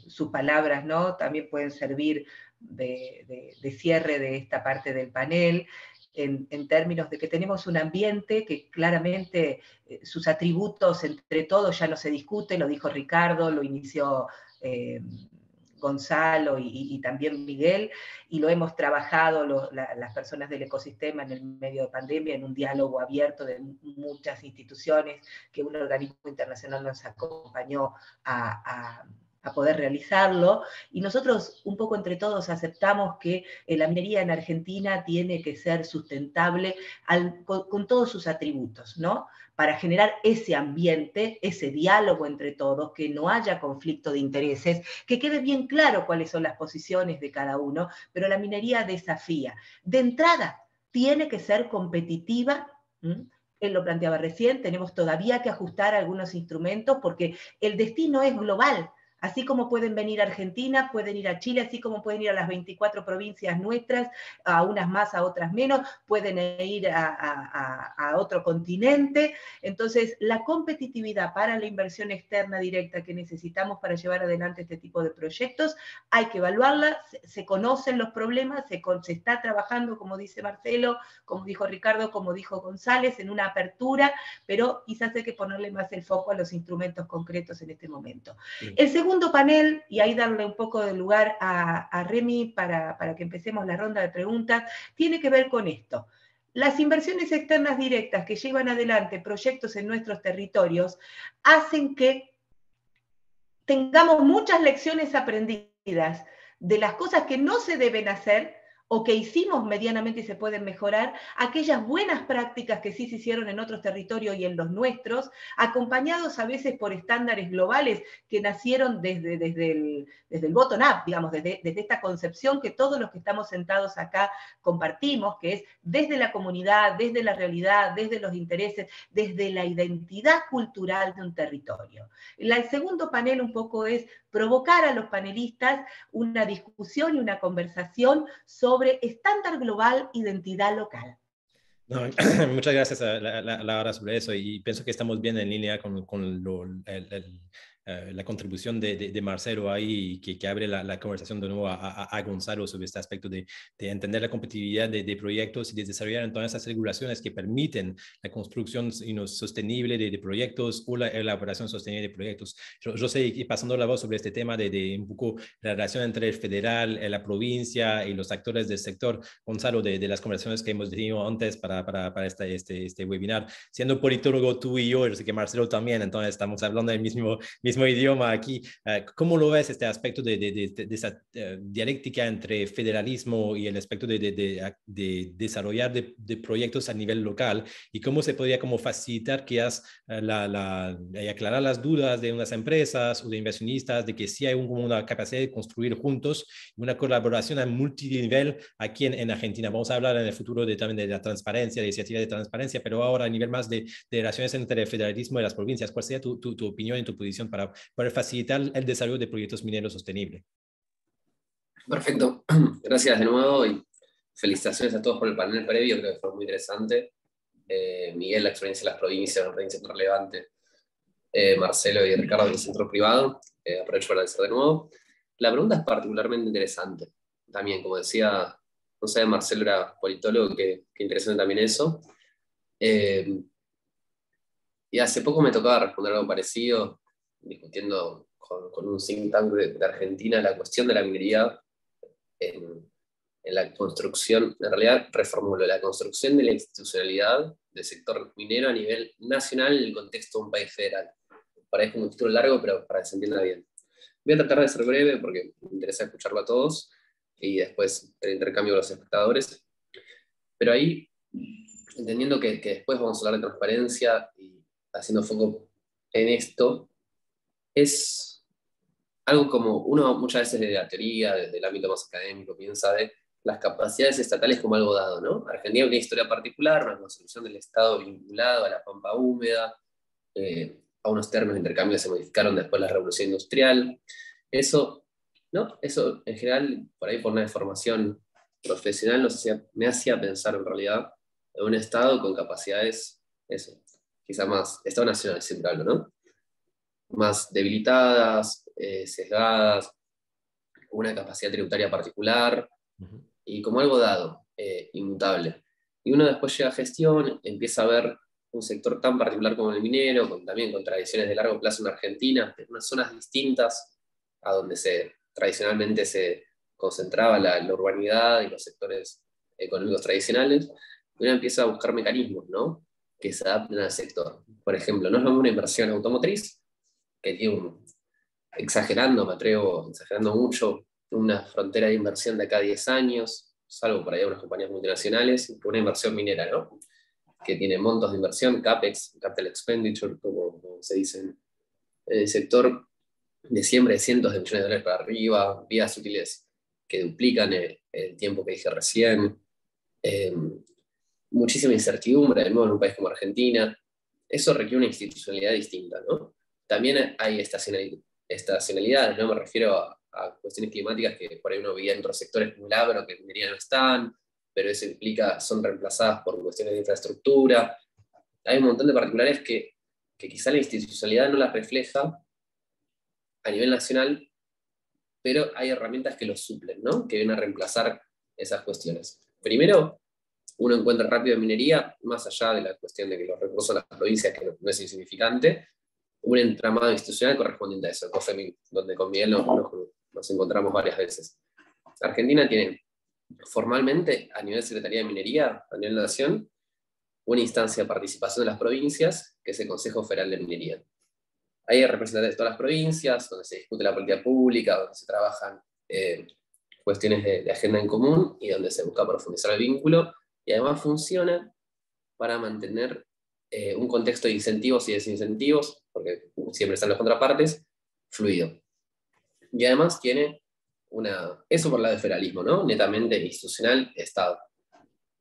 sus palabras, ¿no? También pueden servir de cierre de esta parte del panel, en términos de que tenemos un ambiente que claramente sus atributos entre todos ya no se discute, lo dijo Ricardo, lo inició Gonzalo y también Miguel, y lo hemos trabajado las personas del ecosistema en el medio de pandemia, en un diálogo abierto de muchas instituciones, que un organismo internacional nos acompañó a poder realizarlo, y nosotros un poco entre todos aceptamos que la minería en Argentina tiene que ser sustentable con todos sus atributos, ¿no? Para generar ese ambiente, ese diálogo entre todos, que no haya conflicto de intereses, que quede bien claro cuáles son las posiciones de cada uno, pero la minería desafía. De entrada, tiene que ser competitiva. Él lo planteaba recién, tenemos todavía que ajustar algunos instrumentos porque el destino es global. Así como pueden venir a Argentina, pueden ir a Chile, así como pueden ir a las 24 provincias nuestras, a unas más, a otras menos, pueden ir a otro continente. Entonces, la competitividad para la inversión externa directa que necesitamos para llevar adelante este tipo de proyectos, hay que evaluarla, se conocen los problemas, se está trabajando, como dice Marcelo, como dijo Ricardo, como dijo González, en una apertura, pero quizás hay que ponerle más el foco a los instrumentos concretos en este momento. Sí. El segundo panel, y ahí darle un poco de lugar a Remy para que empecemos la ronda de preguntas, tiene que ver con esto. Las inversiones externas directas que llevan adelante proyectos en nuestros territorios hacen que tengamos muchas lecciones aprendidas de las cosas que no se deben hacer o que hicimos medianamente y se pueden mejorar, aquellas buenas prácticas que sí se hicieron en otros territorios y en los nuestros, acompañados a veces por estándares globales que nacieron desde el bottom-up, digamos, desde esta concepción que todos los que estamos sentados acá compartimos, que es desde la comunidad, desde la realidad, desde los intereses, desde la identidad cultural de un territorio. El segundo panel un poco es provocar a los panelistas una discusión y una conversación sobre estándar global, identidad local. No, muchas gracias a Laura sobre eso y pienso que estamos bien en línea con la contribución de Marcelo ahí que abre la conversación de nuevo a Gonzalo sobre este aspecto de entender la competitividad de proyectos y de desarrollar entonces esas regulaciones que permiten la construcción sostenible de proyectos o la elaboración sostenible de proyectos. Yo sé, y pasando la voz sobre este tema de un poco la relación entre el federal, la provincia y los actores del sector, Gonzalo, de las conversaciones que hemos tenido antes para este webinar. Siendo politólogo tú y yo sé que Marcelo también, entonces estamos hablando del mismo mismo idioma aquí. ¿Cómo lo ves este aspecto de esa dialéctica entre federalismo y el aspecto de desarrollar de proyectos a nivel local? ¿Y cómo se podría como facilitar que aclarar las dudas de unas empresas o de inversionistas de que sí hay una capacidad de construir juntos una colaboración a multinivel aquí en Argentina? Vamos a hablar en el futuro también de la transparencia, de iniciativa de transparencia, pero ahora a nivel más de relaciones entre el federalismo y las provincias. ¿Cuál sería tu opinión y tu posición para poder facilitar el desarrollo de proyectos mineros sostenibles? Perfecto. Gracias de nuevo y felicitaciones a todos por el panel previo, creo que fue muy interesante. Miguel, la experiencia de las provincias, una provincia muy relevante. Marcelo y Ricardo del sector privado. Aprovecho para agradecer de nuevo. La pregunta es particularmente interesante. También, como decía, no sé, Marcelo era politólogo, que interesante también eso. Y hace poco me tocaba responder algo parecido, discutiendo con un think tank de Argentina la cuestión de la minería en la construcción, en realidad reformulo, la construcción de la institucionalidad del sector minero a nivel nacional en el contexto de un país federal. Parece un título largo, pero para que se entienda bien. Voy a tratar de ser breve porque me interesa escucharlo a todos y después el intercambio con los espectadores. Pero ahí, entendiendo que después vamos a hablar de transparencia y haciendo foco en esto, es algo como uno muchas veces desde la teoría, desde el ámbito más académico, piensa de las capacidades estatales como algo dado, ¿no? Argentina tiene una historia particular, una construcción del Estado vinculado a la pampa húmeda, a unos términos de intercambio que se modificaron después de la Revolución Industrial. Eso, ¿no? Eso en general, por ahí por una formación profesional, me hacía pensar en realidad en un Estado con capacidades, eso, quizá más, Estado nacional siempre hablo, ¿no? Más debilitadas, sesgadas, una capacidad tributaria particular, y como algo dado, inmutable. Y uno después llega a gestión, empieza a ver un sector tan particular como el minero, también con tradiciones de largo plazo en Argentina, en unas zonas distintas a donde tradicionalmente se concentraba la urbanidad y los sectores económicos tradicionales, y uno empieza a buscar mecanismos, ¿no?, que se adapten al sector. Por ejemplo, no es lo mismo una inversión automotriz, que tiene exagerando mucho, una frontera de inversión de acá a 10 años, salvo por ahí unas compañías multinacionales, que una inversión minera, ¿no?, que tiene montos de inversión, CAPEX, Capital Expenditure, como se dice en el sector, de siempre de cientos de millones de dólares para arriba, vías útiles que duplican el tiempo que dije recién, muchísima incertidumbre, de nuevo en un país como Argentina. Eso requiere una institucionalidad distinta, ¿no? También hay estacionalidades, no me refiero a cuestiones climáticas que por ahí uno veía en otros sectores como el agro, que en minería no están, pero eso implica, son reemplazadas por cuestiones de infraestructura. Hay un montón de particulares que quizá la institucionalidad no las refleja a nivel nacional, pero hay herramientas que los suplen, ¿no?, que vienen a reemplazar esas cuestiones. Primero, uno encuentra rápido en minería, más allá de la cuestión de que los recursos de las provincias, que no es insignificante, un entramado institucional correspondiente a eso, el COFEMIN, donde con Miguel nos encontramos varias veces. Argentina tiene formalmente, a nivel de Secretaría de Minería, a nivel de nación, una instancia de participación de las provincias, que es el Consejo Federal de Minería. Ahí hay representantes de todas las provincias, donde se discute la política pública, donde se trabajan cuestiones de agenda en común y donde se busca profundizar el vínculo, y además funciona para mantener un contexto de incentivos y desincentivos, porque siempre están las contrapartes, fluido. Y además tiene eso por la de federalismo, ¿no?, netamente institucional, Estado,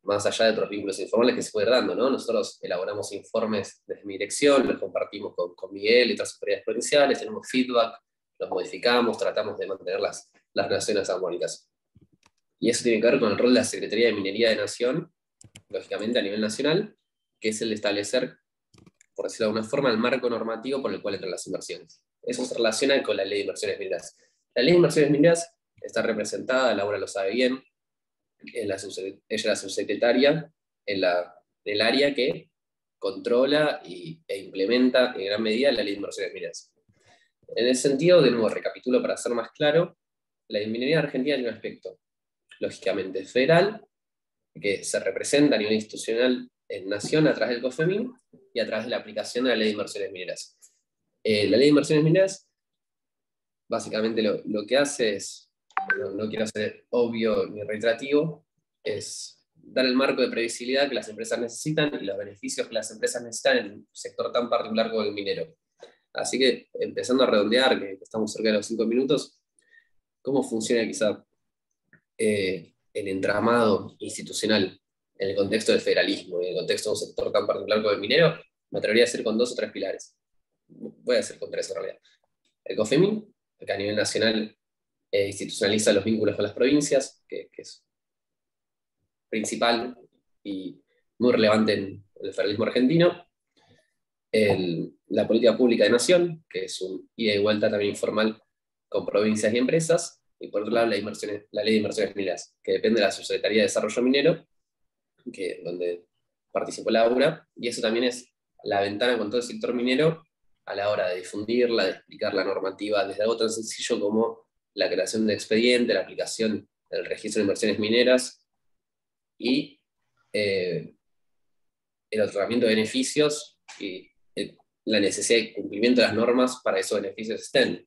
más allá de otros vínculos informales que se puede ir dando, ¿no? Nosotros elaboramos informes desde mi dirección, los compartimos con Miguel y otras autoridades provinciales, tenemos feedback, los modificamos, tratamos de mantener las relaciones armónicas. Y eso tiene que ver con el rol de la Secretaría de Minería de Nación, lógicamente a nivel nacional, que es el de establecer, por decirlo de alguna forma, el marco normativo por el cual entran las inversiones. Eso se relaciona con la Ley de Inversiones Mineras. La Ley de Inversiones Mineras está representada, Laura lo sabe bien, ella es la subsecretaria en el área que controla e implementa en gran medida la Ley de Inversiones Mineras. En ese sentido, de nuevo, recapitulo para ser más claro, la minería argentina tiene un aspecto, lógicamente, federal, que se representa a nivel institucional en nación a través del COFEMIN y a través de la aplicación de la Ley de Inversiones Mineras. La Ley de Inversiones Mineras básicamente lo que hace es, no quiero ser obvio ni reiterativo, es dar el marco de previsibilidad que las empresas necesitan y los beneficios que las empresas necesitan en un sector tan particular como el minero. Así que, empezando a redondear, que estamos cerca de los 5 minutos, ¿cómo funciona quizá el entramado institucional en el contexto del federalismo, en el contexto de un sector tan particular como el minero? Me atrevería a decir con 2 o 3 pilares. Voy a decir con 3 en realidad. El COFEMIN, que a nivel nacional institucionaliza los vínculos con las provincias, que es principal y muy relevante en el federalismo argentino. La política pública de nación, que es un ida y vuelta también informal con provincias y empresas, y por otro lado la ley de inversiones mineras, que depende de la Subsecretaría de Desarrollo Minero, donde participó Laura, y eso también es la ventana con todo el sector minero a la hora de difundirla, de explicar la normativa, desde algo tan sencillo como la creación de expediente, la aplicación del registro de inversiones mineras, y el otorgamiento de beneficios y la necesidad de cumplimiento de las normas para que esos beneficios estén.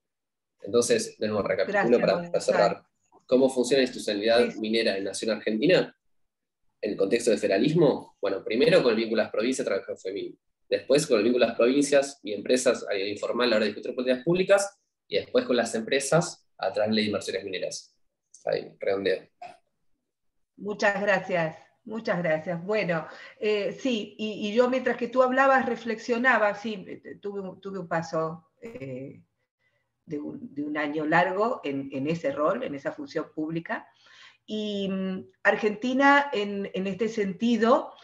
Entonces, de nuevo, recapitulo para cerrar. ¿Cómo funciona la institucionalidad minera en Nación Argentina? En el contexto de federalismo, bueno, primero con el vínculo a las provincias a través del FEMIN, después con el vínculo a las provincias y empresas a nivel informal a la hora de discutir políticas públicas, y después con las empresas a través de la ley de inversiones mineras. Ahí, redondeo. Muchas gracias. Muchas gracias. Bueno, sí, y yo mientras que tú hablabas reflexionaba, sí, tuve un paso de un año largo en ese rol, en esa función pública, y Argentina en este sentido,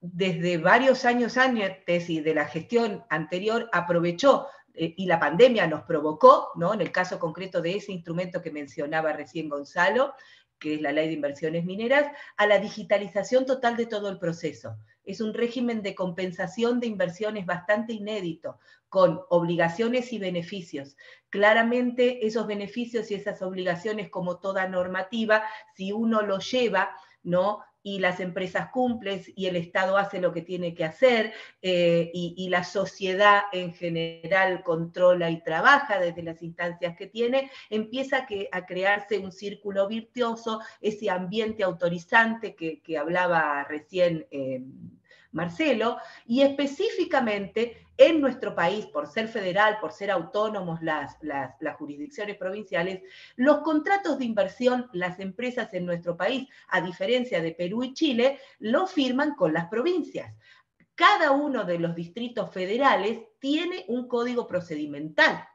desde varios años antes y de la gestión anterior, aprovechó, y la pandemia nos provocó, ¿no? En el caso concreto de ese instrumento que mencionaba recién Gonzalo, que es la Ley de Inversiones Mineras, a la digitalización total de todo el proceso. Es un régimen de compensación de inversiones bastante inédito, con obligaciones y beneficios. Claramente esos beneficios y esas obligaciones, como toda normativa, si uno lo lleva, ¿no?, y las empresas cumplen, y el Estado hace lo que tiene que hacer, y la sociedad en general controla y trabaja desde las instancias que tiene, empieza a crearse un círculo virtuoso, ese ambiente autorizante que hablaba recién Marcelo, y específicamente en nuestro país, por ser federal, por ser autónomos las jurisdicciones provinciales, los contratos de inversión, las empresas en nuestro país, a diferencia de Perú y Chile, lo firman con las provincias. Cada uno de los distritos federales tiene un código procedimental.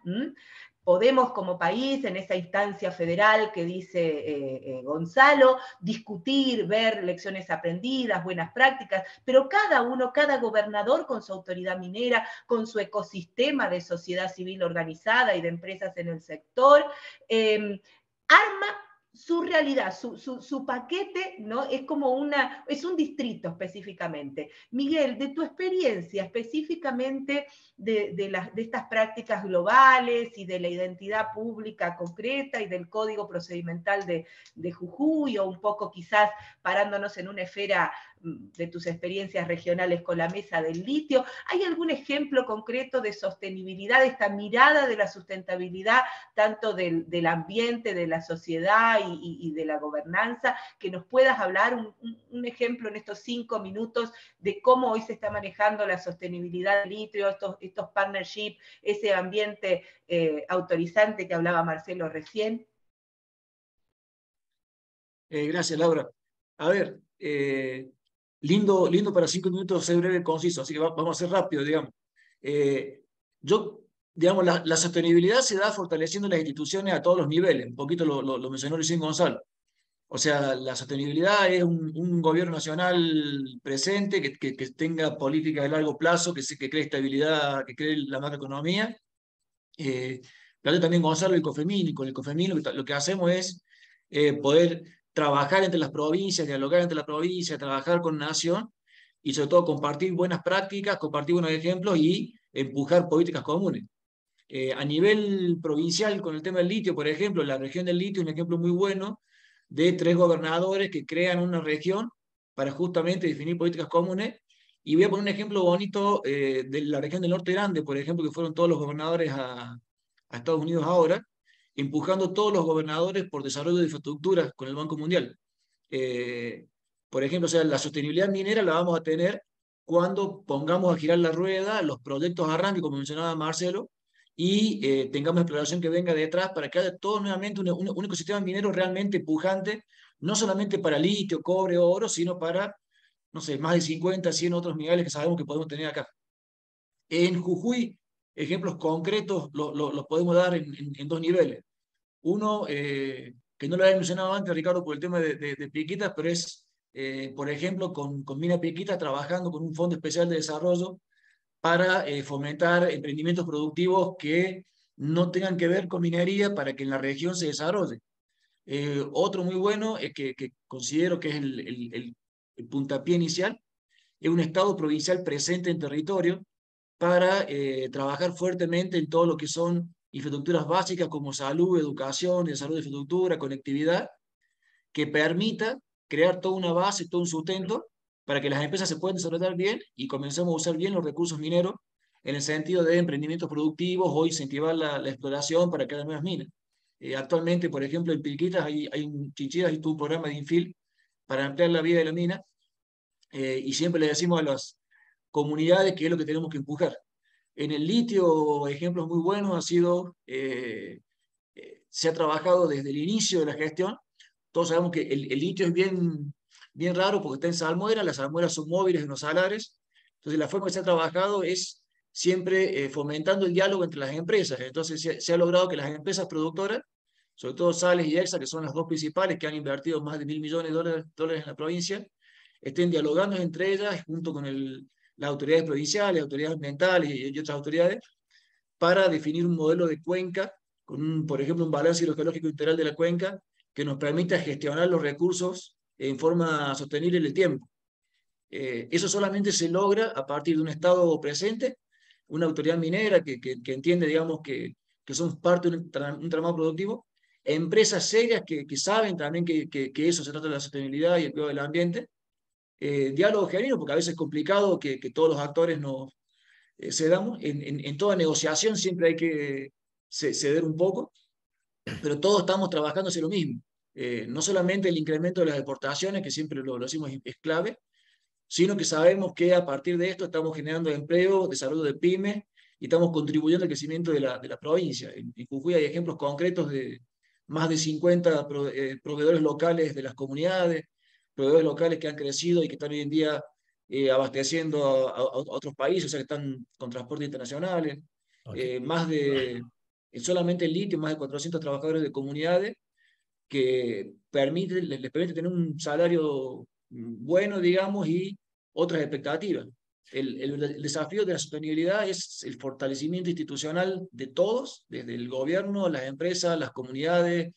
Podemos como país, en esa instancia federal que dice Gonzalo, discutir, ver lecciones aprendidas, buenas prácticas, pero cada gobernador con su autoridad minera, con su ecosistema de sociedad civil organizada y de empresas en el sector, arma su realidad, su paquete, ¿no? Es como es un distrito específicamente. Miguel, de tu experiencia específicamente de estas prácticas globales y de la identidad pública concreta y del código procedimental de Jujuy, o un poco quizás parándonos en una esfera de tus experiencias regionales con la mesa del litio, ¿hay algún ejemplo concreto de sostenibilidad, de esta mirada de la sustentabilidad, tanto del ambiente, de la sociedad y de la gobernanza, que nos puedas hablar un ejemplo en estos 5 minutos de cómo hoy se está manejando la sostenibilidad del litio, estos partnerships, ese ambiente autorizante que hablaba Marcelo recién? Gracias, Laura. A ver, lindo para 5 minutos ser breve y conciso, así que vamos a ser rápido, digamos. Digamos, la sostenibilidad se da fortaleciendo las instituciones a todos los niveles, un poquito lo mencionó recién Gonzalo. O sea, la sostenibilidad es un gobierno nacional presente, que tenga políticas de largo plazo, que cree estabilidad, que cree la macroeconomía. Pero también Gonzalo el COFEMIN, y con el COFEMIN lo que hacemos es poder trabajar entre las provincias, dialogar entre las provincias, trabajar con nación, y sobre todo compartir buenas prácticas, compartir buenos ejemplos y empujar políticas comunes. A nivel provincial, con el tema del litio, por ejemplo, la región del litio es un ejemplo muy bueno de 3 gobernadores que crean una región para justamente definir políticas comunes. Y voy a poner un ejemplo bonito de la región del Norte Grande, por ejemplo, que fueron todos los gobernadores a Estados Unidos ahora, empujando todos los gobernadores por desarrollo de infraestructuras con el Banco Mundial. Por ejemplo, o sea, la sostenibilidad minera la vamos a tener cuando pongamos a girar la rueda, los proyectos arranquen, como mencionaba Marcelo, y tengamos exploración que venga detrás para que haya todo nuevamente un ecosistema minero realmente pujante, no solamente para litio, cobre o oro, sino para, no sé, más de 50, 100 otros minerales que sabemos que podemos tener acá. En Jujuy, ejemplos concretos los podemos dar en dos niveles. Uno, que no lo había mencionado antes, Ricardo, por el tema de Piquitas, pero es, por ejemplo, con Mina Piquitas trabajando con un fondo especial de desarrollo para fomentar emprendimientos productivos que no tengan que ver con minería para que en la región se desarrolle. Otro muy bueno, que considero que es el puntapié inicial, es un Estado provincial presente en territorio para trabajar fuertemente en todo lo que son infraestructuras básicas como salud, educación, desarrollo de infraestructura, conectividad, que permita crear toda una base, todo un sustento para que las empresas se puedan desarrollar bien y comencemos a usar bien los recursos mineros en el sentido de emprendimientos productivos o incentivar la exploración para crear nuevas minas. Actualmente, por ejemplo, en Pilquitas hay un Chinchillas y un programa de infill para ampliar la vida de la mina, y siempre le decimos a las comunidades que es lo que tenemos que empujar. En el litio, ejemplos muy buenos ha sido, se ha trabajado desde el inicio de la gestión. Todos sabemos que el litio es bien raro porque está en salmuera, las salmueras son móviles en los salares. Entonces la forma que se ha trabajado es siempre fomentando el diálogo entre las empresas. Entonces se ha logrado que las empresas productoras, sobre todo Sales y Exa, que son las dos principales que han invertido más de $1.000 millones de dólares en la provincia, estén dialogando entre ellas junto con las autoridades provinciales, autoridades ambientales y otras autoridades, para definir un modelo de cuenca, con por ejemplo, un balance hidrogeológico integral de la cuenca, que nos permita gestionar los recursos en forma sostenible en el tiempo. Eso solamente se logra a partir de un Estado presente, una autoridad minera que entiende, digamos, que somos parte de un tramado productivo, empresas serias que saben también que eso se trata de la sostenibilidad y el cuidado del ambiente, diálogo genuino, porque a veces es complicado que todos los actores nos cedamos. En toda negociación siempre hay que ceder un poco, pero todos estamos trabajando hacia lo mismo. No solamente el incremento de las exportaciones, que siempre lo decimos es clave, sino que sabemos que a partir de esto estamos generando empleo, desarrollo de pymes, y estamos contribuyendo al crecimiento de la provincia. En Jujuy hay ejemplos concretos de más de 50 proveedores locales de las comunidades, proveedores locales que han crecido y que están hoy en día abasteciendo a otros países, o sea, que están con transporte internacionales. Okay. Solamente en litio, más de 400 trabajadores de comunidades que les permite tener un salario bueno, digamos, y otras expectativas. El desafío de la sostenibilidad es el fortalecimiento institucional de todos, desde el gobierno, las empresas, las comunidades,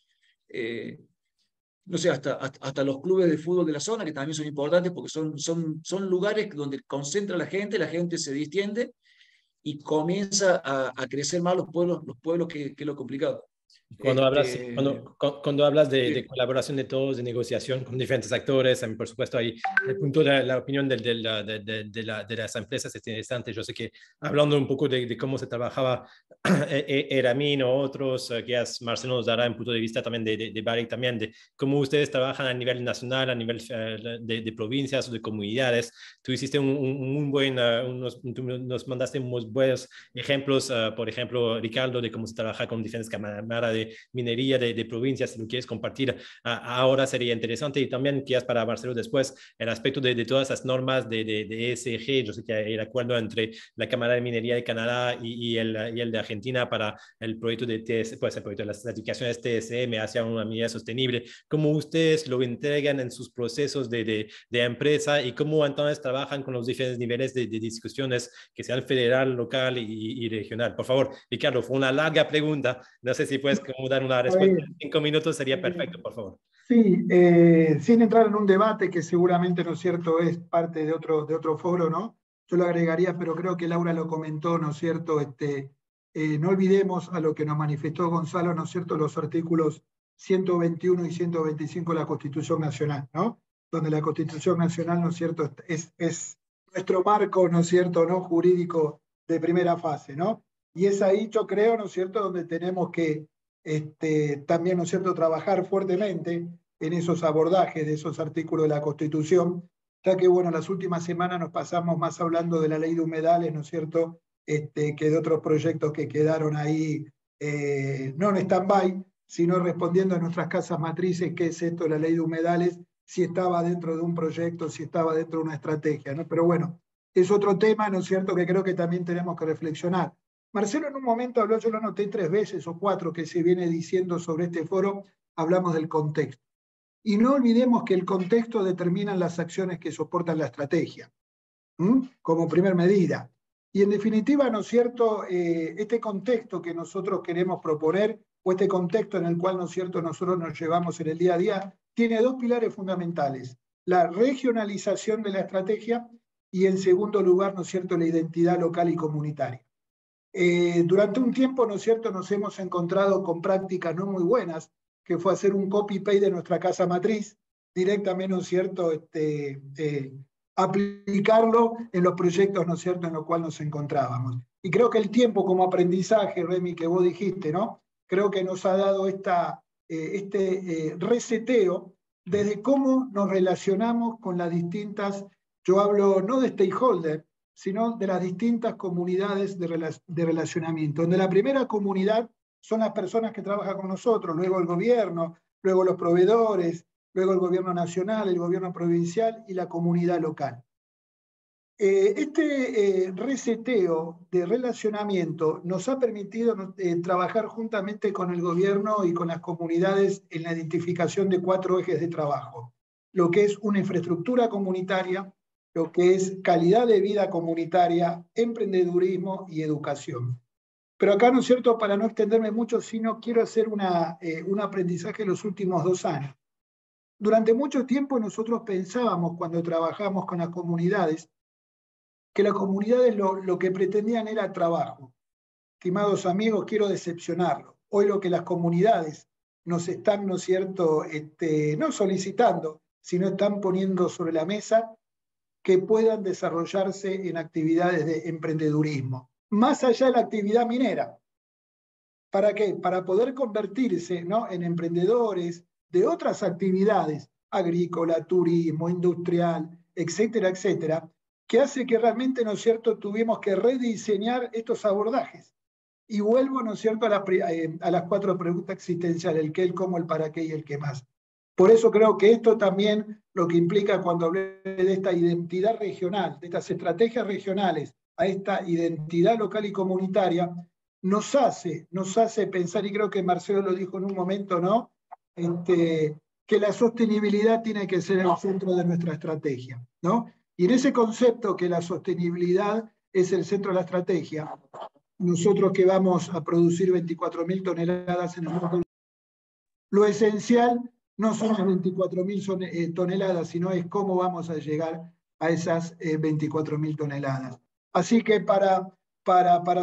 no sé, hasta los clubes de fútbol de la zona, que también son importantes porque son lugares donde concentra la gente se distiende y comienza a crecer más los pueblos que es lo complicado. Cuando hablas de colaboración de todos, de negociación con diferentes actores, por supuesto ahí el punto de la opinión de las empresas es interesante. Yo sé que hablando un poco de cómo se trabajaba Eramin o otros, que Marcelo nos dará un punto de vista también de Barrick, también de cómo ustedes trabajan a nivel nacional, a nivel de provincias o de comunidades. Tú hiciste nos mandaste unos buenos ejemplos, por ejemplo, Ricardo, de cómo se trabaja con diferentes cámaras de minería de provincias. Si lo quieres compartir ahora sería interesante. Y también quizás para Marcelo después el aspecto de todas las normas de ESG. Yo sé que hay el acuerdo entre la Cámara de Minería de Canadá y el de Argentina para el proyecto de TS, pues el proyecto de las certificaciones TSM hacia una minería sostenible. ¿Cómo ustedes lo entregan en sus procesos de empresa y cómo entonces trabajan con los diferentes niveles de discusiones, que sean federal, local y regional? Por favor, Ricardo, fue una larga pregunta. No sé si puedes dar una respuesta en 5 minutos, sería perfecto, por favor. Sí, sin entrar en un debate que seguramente, ¿no es cierto?, es parte de otro foro, ¿no? Yo lo agregaría, pero creo que Laura lo comentó, ¿no es cierto? No olvidemos a lo que nos manifestó Gonzalo, ¿no es cierto?, los artículos 121 y 125 de la Constitución Nacional, ¿no? Donde la Constitución Nacional, ¿no es cierto?, es nuestro marco, ¿no es cierto?, ¿no?, jurídico de primera fase, ¿no? Y es ahí, yo creo, ¿no es cierto?, donde tenemos que también, ¿no es cierto?, trabajar fuertemente en esos abordajes de esos artículos de la Constitución, ya que, bueno, las últimas semanas nos pasamos más hablando de la ley de humedales, ¿no es cierto?, que de otros proyectos que quedaron ahí, no en stand-by, sino respondiendo a nuestras casas matrices, qué es esto de la ley de humedales, si estaba dentro de un proyecto, si estaba dentro de una estrategia, ¿no? Pero bueno, es otro tema, ¿no es cierto?, que creo que también tenemos que reflexionar. Marcelo en un momento habló, yo lo anoté 3 veces o 4 que se viene diciendo sobre este foro, hablamos del contexto. Y no olvidemos que el contexto determina las acciones que soportan la estrategia, como primer medida. Y en definitiva, ¿no es cierto?, este contexto que nosotros queremos proponer, o este contexto en el cual, ¿no es cierto?, nosotros nos llevamos en el día a día, tiene 2 pilares fundamentales: la regionalización de la estrategia y, en segundo lugar, ¿no es cierto?, la identidad local y comunitaria. Durante un tiempo, ¿no es cierto?, nos hemos encontrado con prácticas no muy buenas, que fue hacer un copy-paste de nuestra casa matriz, directamente, ¿no es cierto?, aplicarlo en los proyectos, ¿no es cierto?, en los cuales nos encontrábamos. Y creo que el tiempo como aprendizaje, Remy, que vos dijiste, ¿no?, creo que nos ha dado reseteo desde cómo nos relacionamos con las distintas, yo hablo no de stakeholders, sino de las distintas comunidades de relacionamiento, donde la primera comunidad son las personas que trabajan con nosotros, luego el gobierno, luego los proveedores, luego el gobierno nacional, el gobierno provincial y la comunidad local. Reseteo de relacionamiento nos ha permitido trabajar juntamente con el gobierno y con las comunidades en la identificación de 4 ejes de trabajo: lo que es una infraestructura comunitaria, lo que es calidad de vida comunitaria, emprendedurismo y educación. Pero acá, ¿no es cierto?, para no extenderme mucho, sino quiero hacer un aprendizaje en los últimos 2 años. Durante mucho tiempo nosotros pensábamos, cuando trabajamos con las comunidades, que las comunidades lo que pretendían era trabajo. Estimados amigos, quiero decepcionarlos. Hoy lo que las comunidades nos están, ¿no es cierto?, no solicitando, sino están poniendo sobre la mesa que puedan desarrollarse en actividades de emprendedurismo, más allá de la actividad minera. ¿Para qué? Para poder convertirse, ¿no?, en emprendedores de otras actividades, agrícola, turismo, industrial, etcétera, etcétera, que hace que realmente, ¿no es cierto?, tuvimos que rediseñar estos abordajes. Y vuelvo, ¿no es cierto?, a las 4 preguntas existenciales: el qué, el cómo, el para qué y el qué más. Por eso creo que esto también lo que implica, cuando hablé de esta identidad regional, de estas estrategias regionales, a esta identidad local y comunitaria, nos hace pensar, y creo que Marcelo lo dijo en un momento, ¿no?, que la sostenibilidad tiene que ser el centro de nuestra estrategia, ¿no? Y en ese concepto, que la sostenibilidad es el centro de la estrategia, nosotros que vamos a producir 24.000 toneladas en el mundo, lo esencial no son las 24.000 toneladas, sino es cómo vamos a llegar a esas 24.000 toneladas. Así que para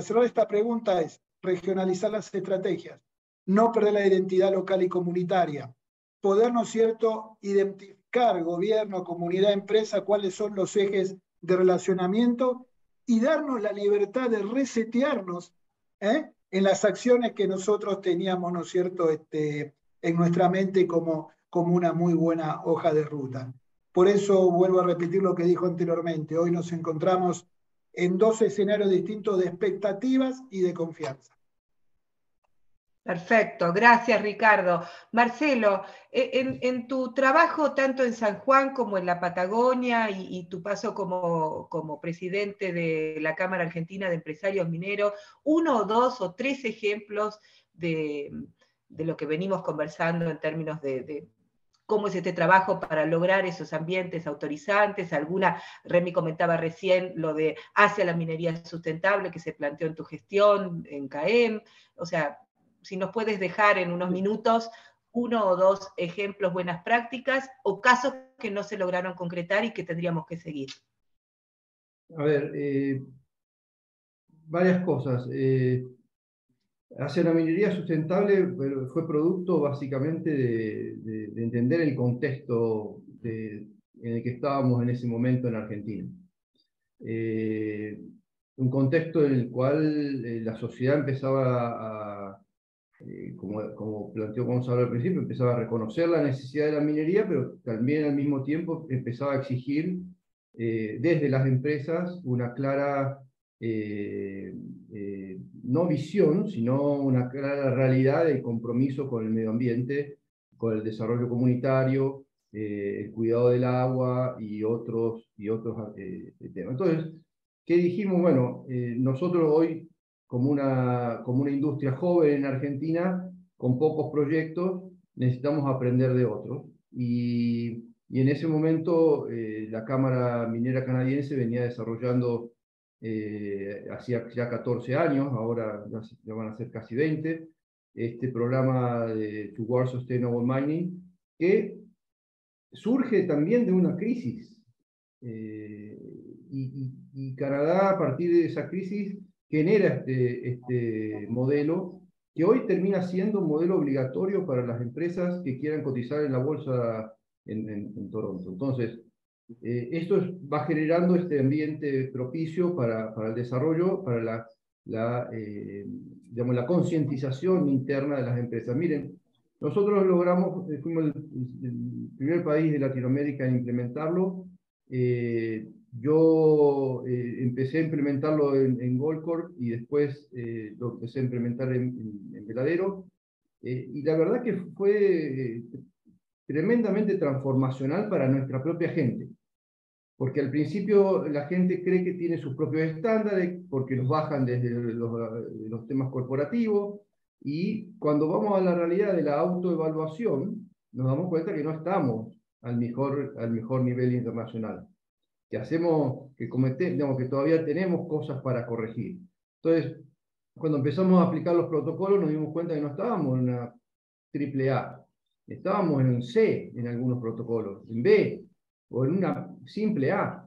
cerrar esta pregunta es regionalizar las estrategias, no perder la identidad local y comunitaria, poder, ¿no es cierto?, identificar gobierno, comunidad, empresa, cuáles son los ejes de relacionamiento, y darnos la libertad de resetearnos en las acciones que nosotros teníamos, ¿no es cierto?, en nuestra mente como una muy buena hoja de ruta. Por eso vuelvo a repetir lo que dijo anteriormente: hoy nos encontramos en 2 escenarios distintos de expectativas y de confianza. Perfecto, gracias Ricardo. Marcelo, en tu trabajo tanto en San Juan como en la Patagonia y tu paso como presidente de la Cámara Argentina de Empresarios Mineros, 1 o 2 o 3 ejemplos de lo que venimos conversando en términos de cómo es este trabajo para lograr esos ambientes autorizantes. Remy comentaba recién lo de hacia la minería sustentable que se planteó en tu gestión en CAEM. O sea, si nos puedes dejar en unos minutos 1 o 2 ejemplos, buenas prácticas o casos que no se lograron concretar y que tendríamos que seguir. A ver, varias cosas. Hacia la minería sustentable fue producto básicamente de entender el contexto en el que estábamos en ese momento en Argentina. Un contexto en el cual la sociedad empezaba como planteó Gonzalo al principio, empezaba a reconocer la necesidad de la minería, pero también al mismo tiempo empezaba a exigir desde las empresas una clara, no visión, sino una clara realidad de compromiso con el medio ambiente, con el desarrollo comunitario, el cuidado del agua y otros temas. Entonces, ¿qué dijimos? Bueno, nosotros hoy, como una industria joven en Argentina, con pocos proyectos, necesitamos aprender de otros. Y en ese momento la Cámara Minera Canadiense venía desarrollando, hacía ya 14 años, ahora ya van a ser casi 20, este programa de Towards Sustainable Mining, que surge también de una crisis. Y Canadá, a partir de esa crisis, genera este modelo que hoy termina siendo un modelo obligatorio para las empresas que quieran cotizar en la bolsa en Toronto. Entonces, esto va generando este ambiente propicio para el desarrollo, para digamos, la concientización interna de las empresas. Miren, nosotros logramos, fuimos el primer país de Latinoamérica en implementarlo. Yo empecé a implementarlo en Goldcorp y después lo empecé a implementar en Veladero. Y la verdad que fue tremendamente transformacional para nuestra propia gente. Porque al principio la gente cree que tiene sus propios estándares, porque los bajan desde los temas corporativos, y cuando vamos a la realidad de la autoevaluación, nos damos cuenta que no estamos al mejor nivel internacional, digamos, que todavía tenemos cosas para corregir. Entonces, cuando empezamos a aplicar los protocolos, nos dimos cuenta que no estábamos en una AAA, estábamos en un C en algunos protocolos, en B, o en una simple A.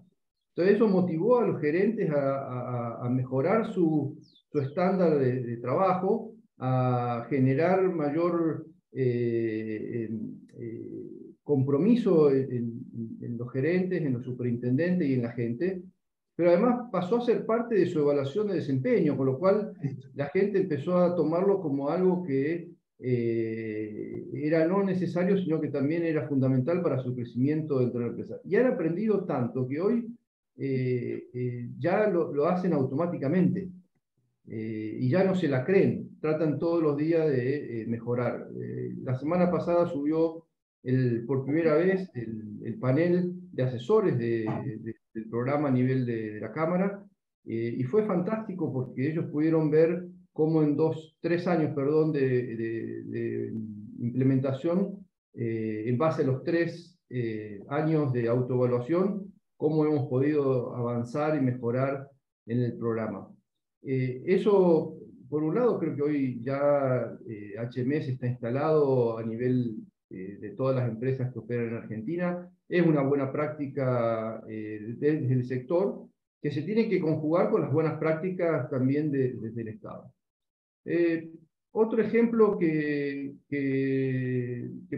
Entonces eso motivó a los gerentes a mejorar su estándar de trabajo, a generar mayor compromiso en los gerentes, en los superintendentes y en la gente, pero además pasó a ser parte de su evaluación de desempeño, con lo cual la gente empezó a tomarlo como algo que era no necesario, sino que también era fundamental para su crecimiento dentro de la empresa. Y han aprendido tanto que hoy ya lo hacen automáticamente y ya no se la creen, tratan todos los días de mejorar. La semana pasada subió por primera vez el panel de asesores del programa a nivel de la Cámara, y fue fantástico porque ellos pudieron ver cómo en 3 años, perdón, de implementación, en base a los 3 años de autoevaluación, cómo hemos podido avanzar y mejorar en el programa. Eso, por un lado, creo que hoy ya HMS está instalado a nivel de todas las empresas que operan en Argentina. Es una buena práctica desde el sector, que se tiene que conjugar con las buenas prácticas también desde el Estado. Otro ejemplo que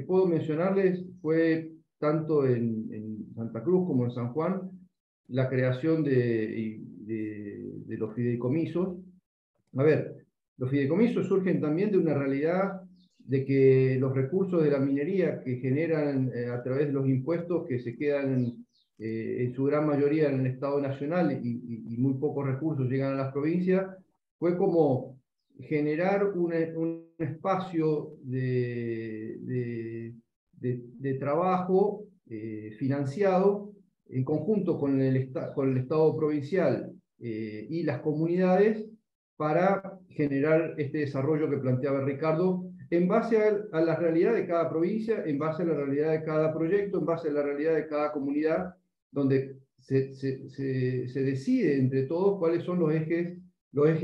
puedo mencionarles fue tanto en Santa Cruz como en San Juan, la creación de los fideicomisos. A ver, los fideicomisos surgen también de una realidad de que los recursos de la minería que generan a través de los impuestos que se quedan en su gran mayoría en el Estado Nacional y muy pocos recursos llegan a las provincias, fue como generar un espacio de trabajo financiado en conjunto con el Estado provincial y las comunidades para generar este desarrollo que planteaba Ricardo, en base a la realidad de cada provincia, en base a la realidad de cada proyecto, en base a la realidad de cada comunidad, donde se decide entre todos cuáles son los ejes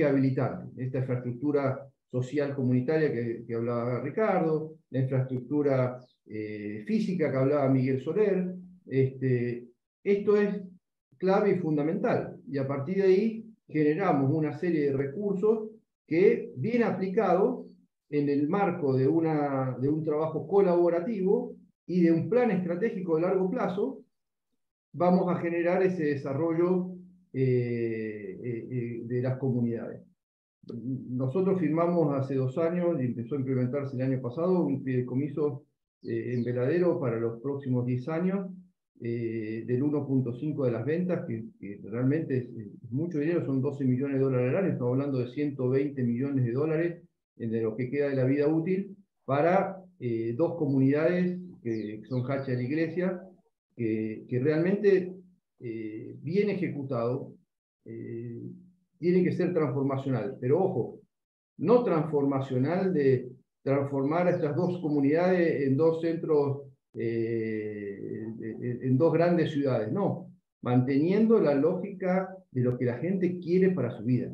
habilitantes. Esta infraestructura social comunitaria que hablaba Ricardo, la infraestructura física que hablaba Miguel Soler. Esto es clave y fundamental, y a partir de ahí generamos una serie de recursos que, bien aplicados en el marco de un trabajo colaborativo y de un plan estratégico de largo plazo, vamos a generar ese desarrollo de las comunidades. nosotros firmamos hace 2 años y empezó a implementarse el año pasado un fideicomiso en Veladero para los próximos 10 años del 1.5 de las ventas, que realmente es mucho dinero, son 12 millones de dólares al año, estamos hablando de 120 millones de dólares de lo que queda de la vida útil para 2 comunidades que son Hacha y la Iglesia, que realmente bien ejecutado tiene que ser transformacional, pero ojo, no transformacional de transformar a estas 2 comunidades en 2 centros, en 2 grandes ciudades, no, manteniendo la lógica de lo que la gente quiere para su vida.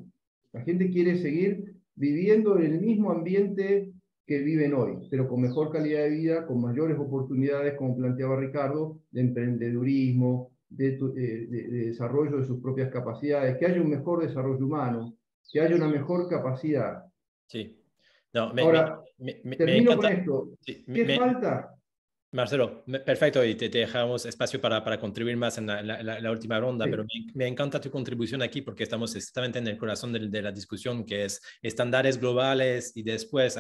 La gente quiere seguir viviendo en el mismo ambiente que viven hoy, pero con mejor calidad de vida, con mayores oportunidades, como planteaba Ricardo, de emprendedurismo, de desarrollo de sus propias capacidades, que haya un mejor desarrollo humano, que haya una mejor capacidad. Sí. No, Ahora, termino con esto. Sí, ¿Qué falta? Marcelo, perfecto, y te dejamos espacio para contribuir más en la última ronda, Sí. pero me encanta tu contribución aquí porque estamos exactamente en el corazón de la discusión, que es estándares globales y después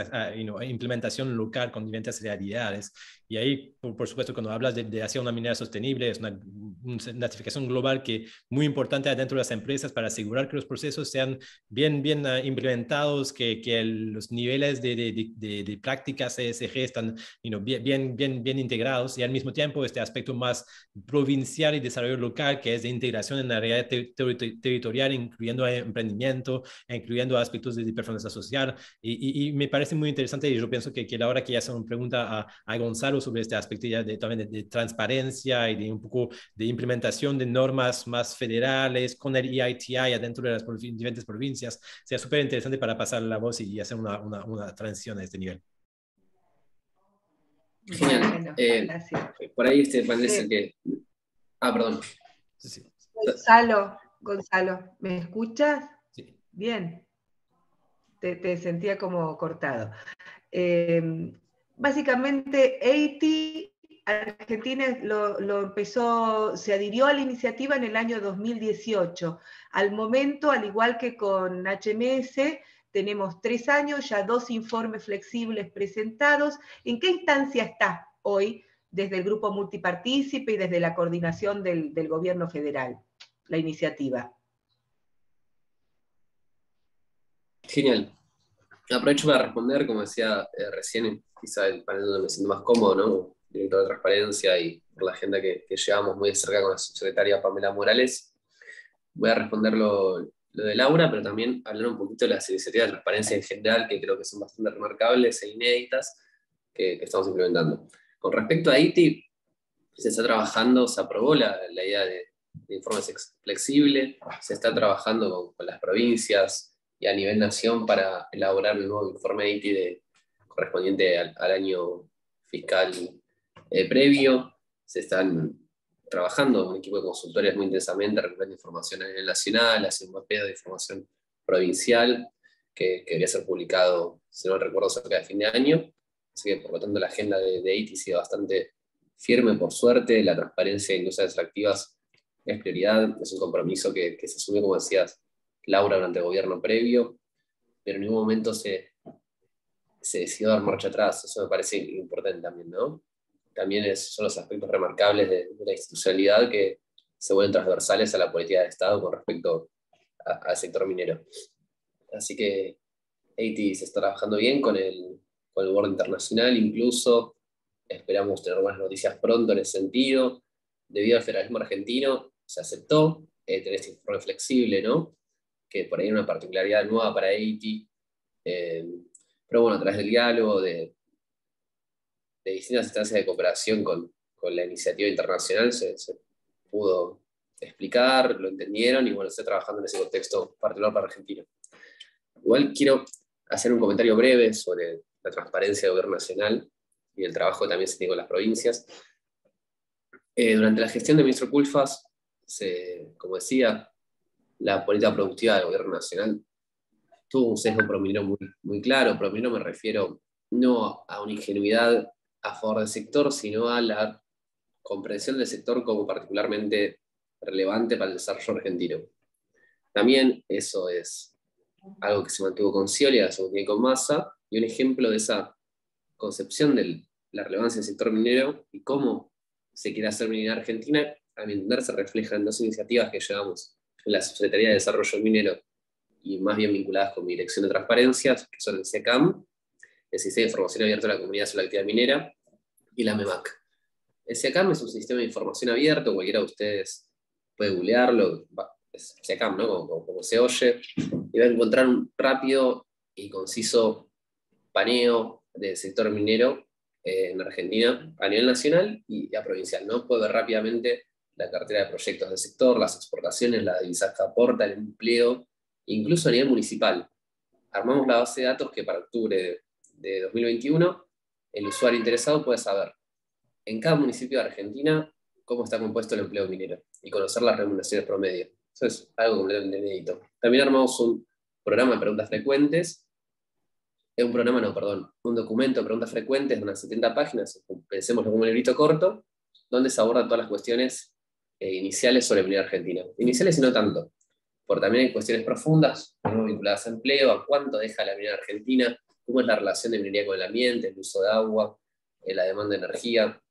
implementación local con diferentes realidades. Y ahí, por supuesto, cuando hablas de hacer una minera sostenible, es una certificación global que muy importante dentro de las empresas para asegurar que los procesos sean bien implementados, que los niveles de prácticas ESG están bien integrados, y al mismo tiempo este aspecto más provincial y desarrollo local, que es de integración en la realidad territorial, incluyendo emprendimiento, incluyendo aspectos de performance social, y me parece muy interesante, y yo pienso que la hora que ya se me pregunta a Gonzalo sobre este aspecto ya también de transparencia y de un poco de implementación de normas más federales con el EITI adentro de las diferentes provincias, sea súper interesante para pasar la voz y hacer una transición a este nivel. Genial. Gracias. Por ahí este panel es el que... Ah, perdón. Sí. Gonzalo, ¿me escuchas? Sí. Bien. Te sentía como cortado. Básicamente, EITI Argentina lo empezó, se adhirió a la iniciativa en el año 2018. Al momento, al igual que con HMS, tenemos 3 años, ya 2 informes flexibles presentados. ¿En qué instancia está hoy desde el grupo multipartícipe y desde la coordinación del gobierno federal, la iniciativa? Genial. Aprovecho para responder, como decía recién, quizá el panel donde me siento más cómodo, ¿no? Director de Transparencia y por la agenda que llevamos muy de cerca con la subsecretaria Pamela Morales. Voy a responder lo de Laura, pero también hablar un poquito de las iniciativas de transparencia en general, que creo que son bastante remarcables e inéditas, que estamos implementando. Con respecto a ITI, se está trabajando, se aprobó la idea de informes flexible, se está trabajando con las provincias y a nivel nación para elaborar el nuevo informe de ITI correspondiente al año fiscal previo. Se están trabajando un equipo de consultores muy intensamente, recuperando información a nivel nacional, haciendo un mapeo de información provincial, que debería ser publicado, si no recuerdo, cerca de fin de año. Así que, por lo tanto, la agenda de ITI ha sido bastante firme, por suerte. La transparencia de industrias extractivas es prioridad, es un compromiso que se asumió, como decías, Laura, durante el gobierno previo, pero en ningún momento se decidió dar marcha atrás. Eso me parece importante también, ¿no? También son los aspectos remarcables de la institucionalidad que se vuelven transversales a la política de Estado con respecto al sector minero. Así que ITI se está trabajando bien con el board internacional, incluso esperamos tener buenas noticias pronto en ese sentido. Debido al federalismo argentino, se aceptó tener este informe flexible, ¿no? Que por ahí es una particularidad nueva para ITI. Pero bueno, a través del diálogo, de distintas instancias de cooperación con la iniciativa internacional, se pudo explicar, lo entendieron, y bueno, estoy trabajando en ese contexto particular para Argentina. Igual quiero hacer un comentario breve sobre la transparencia del gobierno nacional y el trabajo que también se tiene con las provincias. Durante la gestión del ministro Culfas, como decía, la política productiva del gobierno nacional tuvo un sesgo prominero muy claro. Prominero me refiero no a una ingenuidad a favor del sector, sino a la comprensión del sector como particularmente relevante para el desarrollo argentino. También eso es algo que se mantuvo con Scioli, ahora se mantiene con Massa, y un ejemplo de esa concepción de la relevancia del sector minero y cómo se quiere hacer minería en Argentina, a mi entender se refleja en dos iniciativas que llevamos en la Secretaría de Desarrollo Minero y más bien vinculadas con mi Dirección de Transparencia, que son el SECAM, el Sistema de Información Abierta a la Comunidad sobre la Actividad Minera, y la MEMAC. El SECAM es un sistema de información abierto, cualquiera de ustedes puede googlearlo, es SECAM, ¿no? Como se oye, y va a encontrar un rápido y conciso paneo del sector minero en Argentina a nivel nacional y a provincial, ¿no? Puede ver rápidamente la cartera de proyectos del sector, las exportaciones, las divisas que aporta, el empleo, incluso a nivel municipal. Armamos la base de datos que para octubre de 2021 el usuario interesado puede saber en cada municipio de Argentina cómo está compuesto el empleo minero y conocer las remuneraciones promedio. Eso es algo completamente inédito. También armamos un programa de preguntas frecuentes, un documento de preguntas frecuentes de unas 70 páginas, pensémoslo como un librito corto, donde se abordan todas las cuestiones iniciales sobre minería argentina. Iniciales y no tanto, porque también hay cuestiones profundas, ¿no? Vinculadas a empleo, a cuánto deja la minería argentina, cómo es la relación de minería con el ambiente, el uso de agua, la demanda de energía.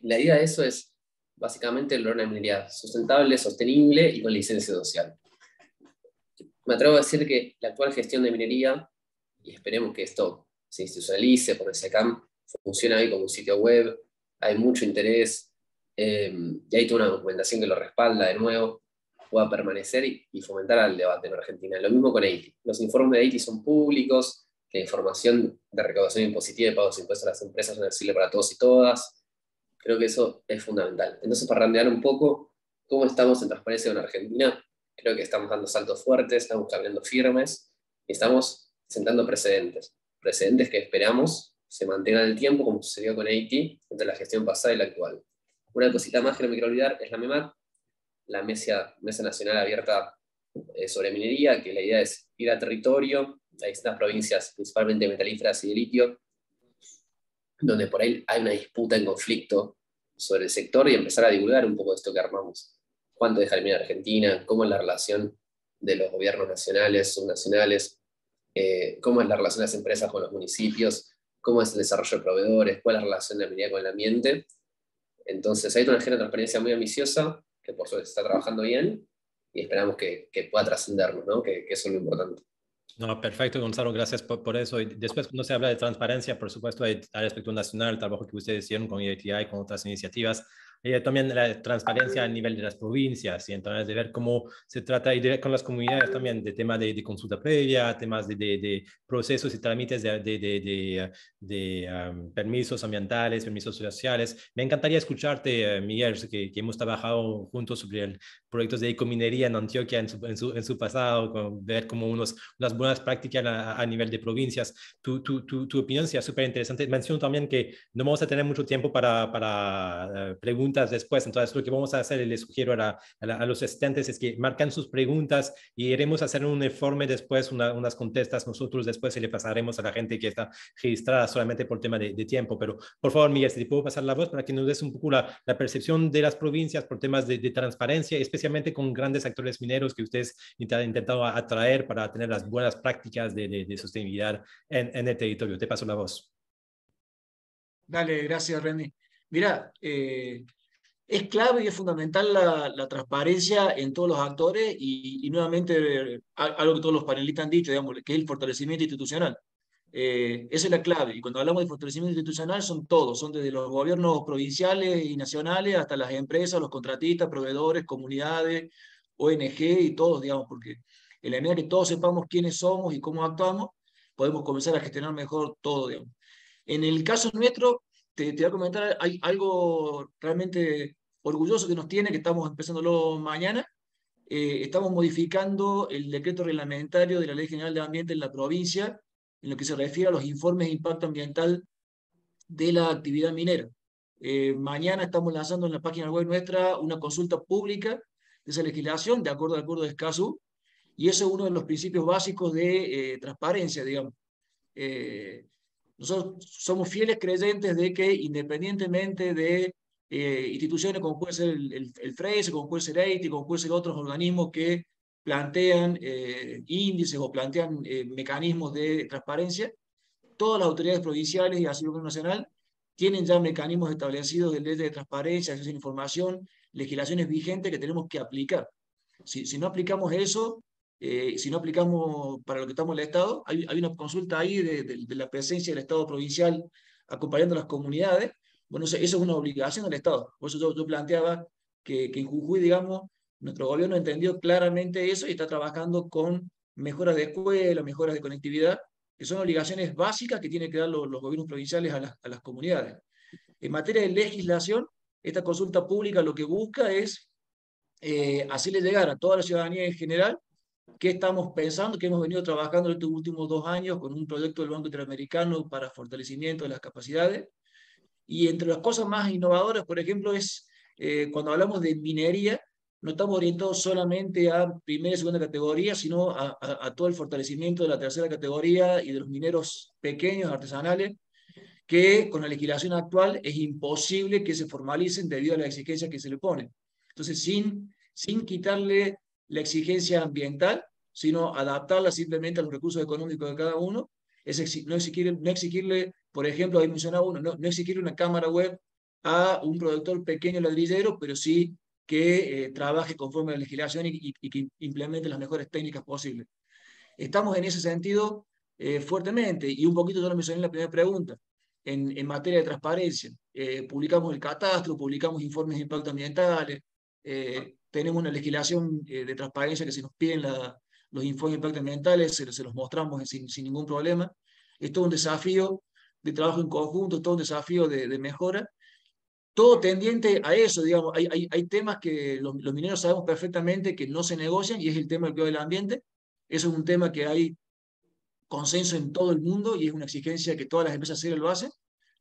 La idea de eso es básicamente lograr una minería sustentable, sostenible y con licencia social. Me atrevo a decir que la actual gestión de minería, y esperemos que esto se institucionalice, porque SECAM funciona ahí como un sitio web, hay mucho interés, y hay toda una documentación que lo respalda de nuevo, pueda permanecer y fomentar el debate en Argentina. Lo mismo con EITI. Los informes de EITI son públicos, la información de recaudación impositiva y pagos de impuestos a las empresas es accesible para todos y todas. Creo que eso es fundamental. Entonces, para randear un poco cómo estamos en transparencia en Argentina, creo que estamos dando saltos fuertes, estamos caminando firmes y estamos sentando precedentes. Precedentes que esperamos se mantengan en el tiempo, como sucedió con Haití, entre la gestión pasada y la actual. Una cosita más que no me quiero olvidar es la MEMAC, la Mesa Nacional Abierta sobre Minería, que la idea es ir a territorio, a distintas provincias, principalmente metalíferas y de litio, donde por ahí hay una disputa en conflicto sobre el sector y empezar a divulgar un poco de esto que armamos. ¿Cuánto deja la minería argentina? ¿Cómo es la relación de los gobiernos nacionales, subnacionales? ¿Cómo es la relación de las empresas con los municipios? ¿Cómo es el desarrollo de proveedores? ¿Cuál es la relación de la minería con el ambiente? Entonces hay una agenda de transparencia muy ambiciosa, que por suerte se está trabajando bien, y esperamos que pueda trascendernos, ¿no? Que eso es lo importante. No, perfecto, Gonzalo, gracias por eso. Y después, cuando se habla de transparencia, por supuesto, hay al aspecto nacional, el trabajo que ustedes hicieron con EITI, con otras iniciativas, y también la transparencia a nivel de las provincias, y entonces de ver cómo se trata, y con las comunidades también, de temas de consulta previa, temas de procesos y trámites de permisos ambientales, permisos sociales. Me encantaría escucharte, Miguel, que hemos trabajado juntos sobre proyectos de ecominería en Antioquia en su pasado, con ver como unas buenas prácticas a nivel de provincias. Tu opinión sea súper interesante. Menciono también que no vamos a tener mucho tiempo para preguntas después, entonces lo que vamos a hacer, y les sugiero a los asistentes, es que marcan sus preguntas y iremos a hacer un informe después, unas contestas nosotros después y le pasaremos a la gente que está registrada solamente por tema de tiempo. Pero por favor, Miguel, si te puedo pasar la voz para que nos des un poco la percepción de las provincias por temas de transparencia, especialmente con grandes actores mineros que ustedes han intentado atraer para tener las buenas prácticas de sostenibilidad en el territorio. Te paso la voz. Dale, gracias, Randy. Mira, es clave y es fundamental la transparencia en todos los actores y nuevamente algo que todos los panelistas han dicho, digamos, que es el fortalecimiento institucional. Esa es la clave. Y cuando hablamos de fortalecimiento institucional son todos, son desde los gobiernos provinciales y nacionales hasta las empresas, los contratistas, proveedores, comunidades, ONG y todos, digamos, porque en la medida que todos sepamos quiénes somos y cómo actuamos, podemos comenzar a gestionar mejor todo, digamos. En el caso nuestro, te voy a comentar, hay algo realmente orgulloso que nos tiene, que estamos empezándolo mañana. Estamos modificando el decreto reglamentario de la Ley General de Ambiente en la provincia, en lo que se refiere a los informes de impacto ambiental de la actividad minera. Mañana estamos lanzando en la página web nuestra una consulta pública de esa legislación, de acuerdo al acuerdo de Escazú, y eso es uno de los principios básicos de transparencia, digamos. Nosotros somos fieles creyentes de que independientemente de instituciones como puede ser el FRESE, como puede ser EITI, como puede ser otros organismos que plantean índices o plantean mecanismos de transparencia. Todas las autoridades provinciales y así el Gobierno Nacional tienen ya mecanismos establecidos de ley de transparencia, acceso a la información, legislaciones vigentes que tenemos que aplicar. Si no aplicamos eso, si no aplicamos para lo que estamos en el Estado, hay una consulta ahí de la presencia del Estado provincial acompañando a las comunidades. Bueno, eso es una obligación del Estado. Por eso yo planteaba que en Jujuy, digamos, nuestro gobierno entendió claramente eso y está trabajando con mejoras de escuela, mejoras de conectividad, que son obligaciones básicas que tienen que dar los gobiernos provinciales a las comunidades. En materia de legislación, esta consulta pública lo que busca es hacerle llegar a toda la ciudadanía en general qué estamos pensando, que hemos venido trabajando en estos últimos 2 años con un proyecto del Banco Interamericano para fortalecimiento de las capacidades. Y entre las cosas más innovadoras, por ejemplo, es cuando hablamos de minería, no estamos orientados solamente a primera y segunda categoría, sino a todo el fortalecimiento de la tercera categoría y de los mineros pequeños, artesanales, que con la legislación actual es imposible que se formalicen debido a las exigencias que se le ponen. Entonces, sin quitarle la exigencia ambiental, sino adaptarla simplemente a los recursos económicos de cada uno, no exigirle, por ejemplo, ahí mencionaba uno, no exigirle una cámara web a un productor pequeño ladrillero, pero sí que trabaje conforme a la legislación y que implemente las mejores técnicas posibles. Estamos en ese sentido fuertemente, y un poquito yo lo mencioné en la primera pregunta, en materia de transparencia. Publicamos el catastro, publicamos informes de impacto ambientales, tenemos una legislación de transparencia que se nos piden los informes de impacto ambientales, se los mostramos sin ningún problema. Es todo un desafío de trabajo en conjunto, todo un desafío de mejora, todo tendiente a eso, digamos. Hay temas que los mineros sabemos perfectamente que no se negocian, y es el tema del cuidado del ambiente. Eso es un tema que hay consenso en todo el mundo y es una exigencia que todas las empresas serias lo hacen.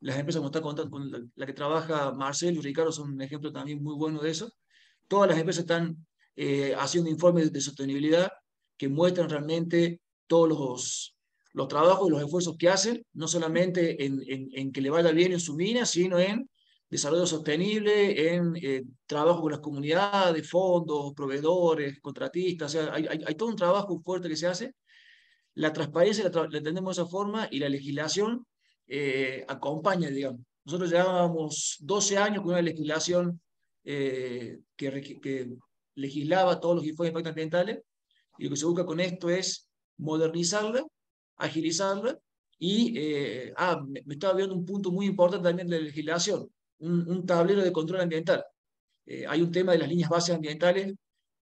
Las empresas, como está contando, con la que trabaja Marcelo y Ricardo, son un ejemplo también muy bueno de eso. Todas las empresas están haciendo informes de sostenibilidad que muestran realmente todos los trabajos y los esfuerzos que hacen, no solamente en que le vaya bien en su mina, sino en desarrollo sostenible, en trabajo con las comunidades, fondos, proveedores, contratistas. O sea, hay todo un trabajo fuerte que se hace. La transparencia la entendemos de esa forma, y la legislación acompaña, digamos. Nosotros llevábamos 12 años con una legislación que legislaba todos los informes de impacto ambientales, y lo que se busca con esto es modernizarla, agilizarla, y me estaba viendo un punto muy importante también de la legislación, un tablero de control ambiental. Hay un tema de las líneas bases ambientales,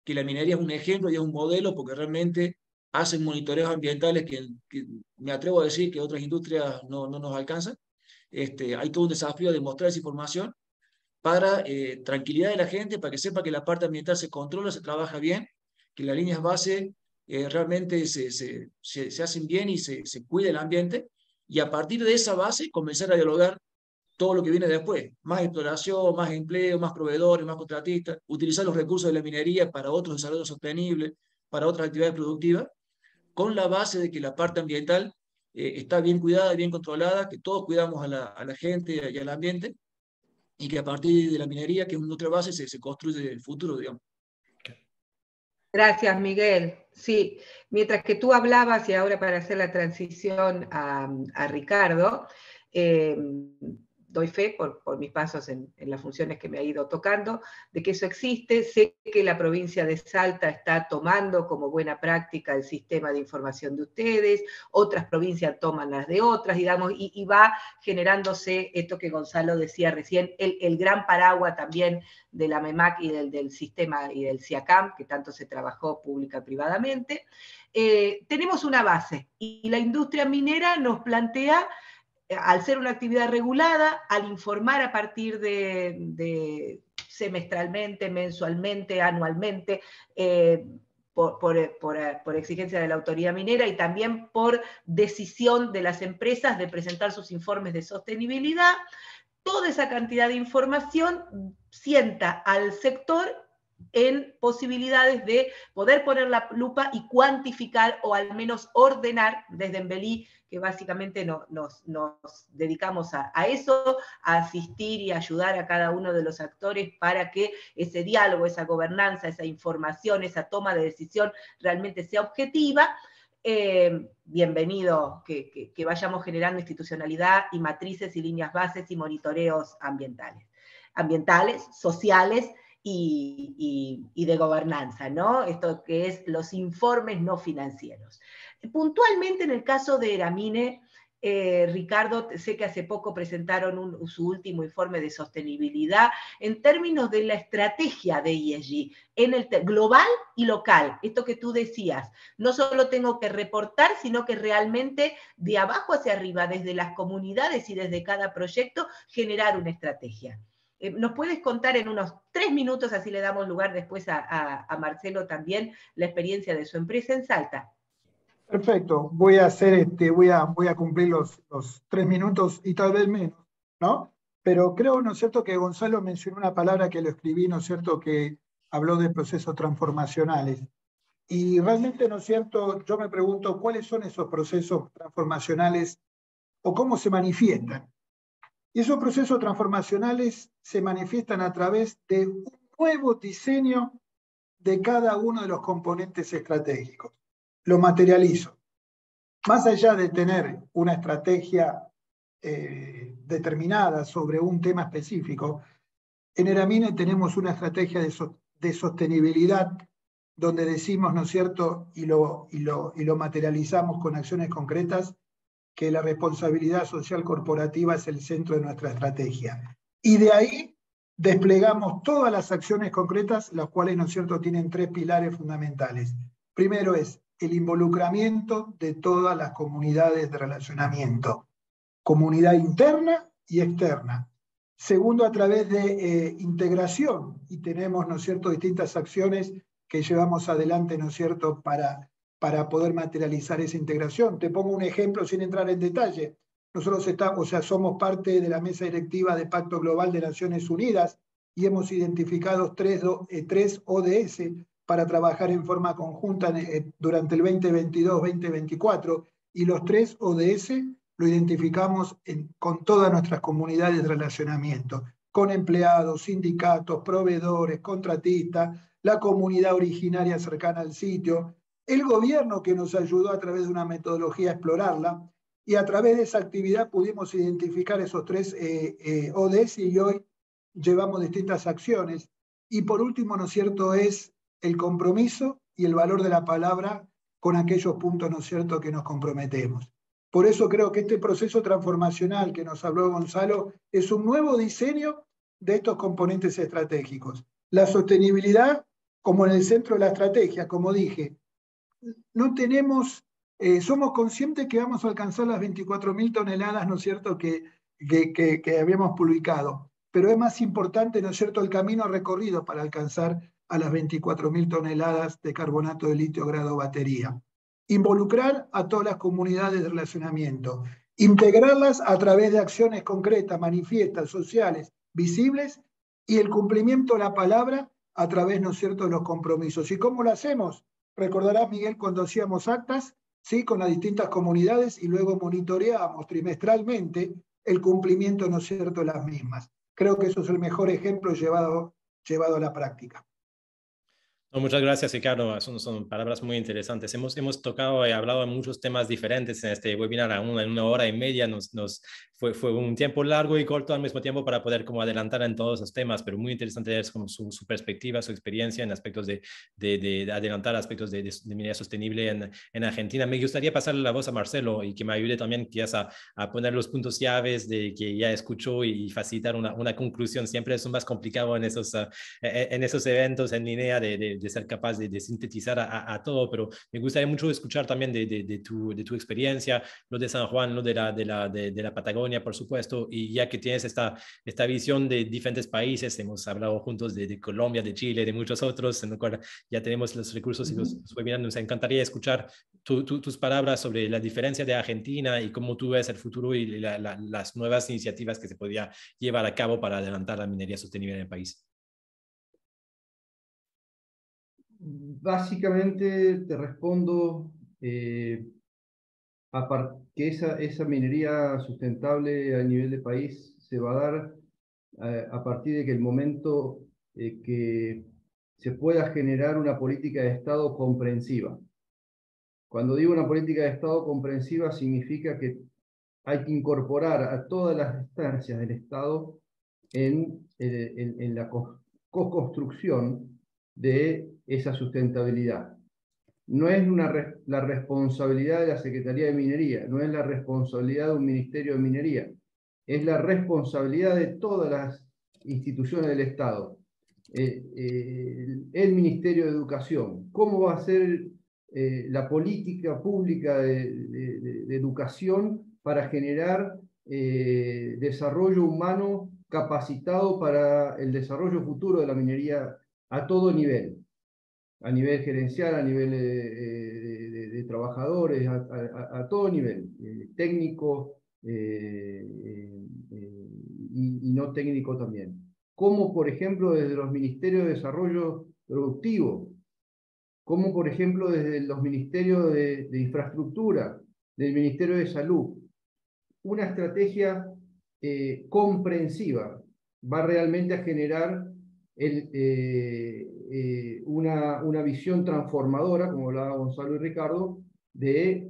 que la minería es un ejemplo y es un modelo, porque realmente hacen monitoreos ambientales que me atrevo a decir que otras industrias no nos alcanzan. Hay todo un desafío de mostrar esa información para tranquilidad de la gente, para que sepa que la parte ambiental se controla, se trabaja bien, que las líneas base realmente se hacen bien y se cuida el ambiente, y a partir de esa base comenzar a dialogar todo lo que viene después: más exploración, más empleo, más proveedores, más contratistas, utilizar los recursos de la minería para otros desarrollos sostenibles, para otras actividades productivas, con la base de que la parte ambiental está bien cuidada, bien controlada, que todos cuidamos a la gente y al ambiente, y que a partir de la minería, que es nuestra base, se construye el futuro, digamos. Gracias, Miguel. Sí, mientras que tú hablabas, y ahora para hacer la transición a Ricardo, doy fe por mis pasos en las funciones que me ha ido tocando, de que eso existe. Sé que la provincia de Salta está tomando como buena práctica el sistema de información de ustedes, otras provincias toman las de otras, digamos, y va generándose esto que Gonzalo decía recién, el gran paraguas también de la MEMAC y del sistema y del CIACAM, que tanto se trabajó pública y privadamente. Tenemos una base, y la industria minera nos plantea, al ser una actividad regulada, al informar a partir de semestralmente, mensualmente, anualmente, por exigencia de la autoridad minera y también por decisión de las empresas de presentar sus informes de sostenibilidad, toda esa cantidad de información sienta al sector en posibilidades de poder poner la lupa y cuantificar o al menos ordenar desde Embelí, que básicamente nos dedicamos a eso, a asistir y ayudar a cada uno de los actores para que ese diálogo, esa gobernanza, esa información, esa toma de decisión realmente sea objetiva. Bienvenido que vayamos generando institucionalidad y matrices y líneas bases y monitoreos ambientales, sociales, y de gobernanza, ¿no? Esto que es los informes no financieros. Puntualmente en el caso de Eramine, Ricardo, sé que hace poco presentaron su último informe de sostenibilidad en términos de la estrategia de ESG, en el global y local. Esto que tú decías, no solo tengo que reportar, sino que realmente de abajo hacia arriba, desde las comunidades y desde cada proyecto, generar una estrategia. ¿Nos puedes contar en unos 3 minutos, así le damos lugar después a Marcelo también, la experiencia de su empresa en Salta? Perfecto, voy a hacer voy a cumplir los 3 minutos y tal vez menos, ¿no? Pero creo, ¿no es cierto?, que Gonzalo mencionó una palabra que lo escribí, ¿no es cierto?, que habló de procesos transformacionales. Y realmente, ¿no es cierto?, yo me pregunto cuáles son esos procesos transformacionales o cómo se manifiestan. Y esos procesos transformacionales se manifiestan a través de un nuevo diseño de cada uno de los componentes estratégicos. Lo materializo. Más allá de tener una estrategia determinada sobre un tema específico, en Eramine tenemos una estrategia de sostenibilidad donde decimos, ¿no es cierto?, y lo materializamos con acciones concretas, que la responsabilidad social corporativa es el centro de nuestra estrategia. Y de ahí desplegamos todas las acciones concretas, las cuales, ¿no es cierto?, tienen 3 pilares fundamentales. Primero es el involucramiento de todas las comunidades de relacionamiento, comunidad interna y externa. Segundo, a través de integración, y tenemos, ¿no es cierto?, distintas acciones que llevamos adelante, ¿no es cierto?, para poder materializar esa integración. Te pongo un ejemplo sin entrar en detalle. Nosotros somos parte de la mesa directiva de Pacto Global de Naciones Unidas y hemos identificado 3 ODS para trabajar en forma conjunta durante el 2022-2024, y los 3 ODS lo identificamos con todas nuestras comunidades de relacionamiento, con empleados, sindicatos, proveedores, contratistas, la comunidad originaria cercana al sitio, el gobierno que nos ayudó a través de una metodología a explorarla, y a través de esa actividad pudimos identificar esos 3 ODS y hoy llevamos distintas acciones. Y por último, ¿no es cierto?, es el compromiso y el valor de la palabra con aquellos puntos, ¿no es cierto?, que nos comprometemos. Por eso creo que este proceso transformacional que nos habló Gonzalo es un nuevo diseño de estos componentes estratégicos. La sostenibilidad como en el centro de la estrategia, como dije, no tenemos, somos conscientes que vamos a alcanzar las 24.000 toneladas, ¿no es cierto?, que habíamos publicado, pero es más importante, ¿no es cierto?, el camino recorrido para alcanzar a las 24.000 toneladas de carbonato de litio grado batería. Involucrar a todas las comunidades de relacionamiento, integrarlas a través de acciones concretas, manifiestas, sociales, visibles, y el cumplimiento de la palabra a través, ¿no es cierto?, de los compromisos. ¿Y cómo lo hacemos? Recordarás, Miguel, cuando hacíamos actas, ¿sí?, con las distintas comunidades y luego monitoreábamos trimestralmente el cumplimiento, ¿no es cierto?, de las mismas. Creo que eso es el mejor ejemplo llevado a la práctica. No, muchas gracias, Ricardo. Son palabras muy interesantes. Hemos tocado y hablado de muchos temas diferentes en este webinar. En una hora y media fue un tiempo largo y corto al mismo tiempo para poder como adelantar en todos esos temas, pero muy interesante es como su perspectiva, su experiencia en aspectos de adelantar aspectos de minería sostenible en Argentina. Me gustaría pasarle la voz a Marcelo y que me ayude también quizás a poner los puntos llaves de que ya escuchó y facilitar una conclusión. Siempre es más complicado en esos eventos en línea de ser capaz de sintetizar a todo, pero me gustaría mucho escuchar también de tu experiencia, lo de San Juan, lo de la Patagonia, por supuesto, y ya que tienes esta visión de diferentes países, hemos hablado juntos de Colombia, de Chile, de muchos otros, en lo cual ya tenemos los recursos y los webinars. Nos encantaría escuchar tus palabras sobre la diferencia de Argentina y cómo tú ves el futuro y las nuevas iniciativas que se podría llevar a cabo para adelantar la minería sostenible en el país. Básicamente te respondo que esa minería sustentable a nivel de país se va a dar a partir de que el momento que se pueda generar una política de Estado comprensiva. Cuando digo una política de Estado comprensiva, significa que hay que incorporar a todas las instancias del Estado en la co-construcción de esa sustentabilidad. No es la responsabilidad de la Secretaría de Minería, no es la responsabilidad de un Ministerio de Minería, es la responsabilidad de todas las instituciones del Estado. El Ministerio de Educación, ¿cómo va a ser la política pública de educación para generar desarrollo humano capacitado para el desarrollo futuro de la minería a todo nivel? A nivel gerencial, a nivel de trabajadores, a todo nivel, técnico y no técnico también. Como por ejemplo desde los ministerios de desarrollo productivo, como por ejemplo desde los ministerios de infraestructura, del Ministerio de Salud. Una estrategia comprensiva va realmente a generar una visión transformadora, como hablaba Gonzalo y Ricardo, de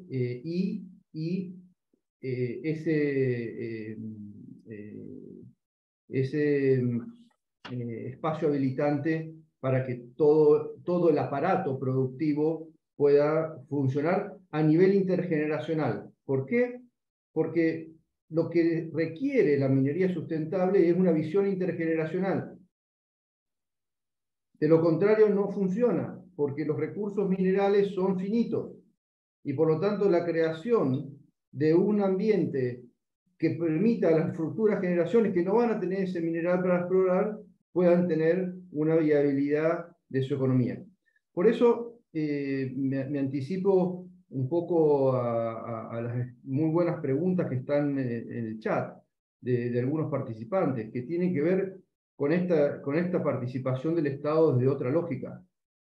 ese espacio habilitante para que todo el aparato productivo pueda funcionar a nivel intergeneracional. ¿Por qué? Porque lo que requiere la minería sustentable es una visión intergeneracional. De lo contrario, no funciona, porque los recursos minerales son finitos. Y por lo tanto, la creación de un ambiente que permita a las futuras generaciones que no van a tener ese mineral para explorar, puedan tener una viabilidad de su economía. Por eso me anticipo un poco a las muy buenas preguntas que están en el chat de algunos participantes, que tienen que ver con esta participación del Estado desde otra lógica.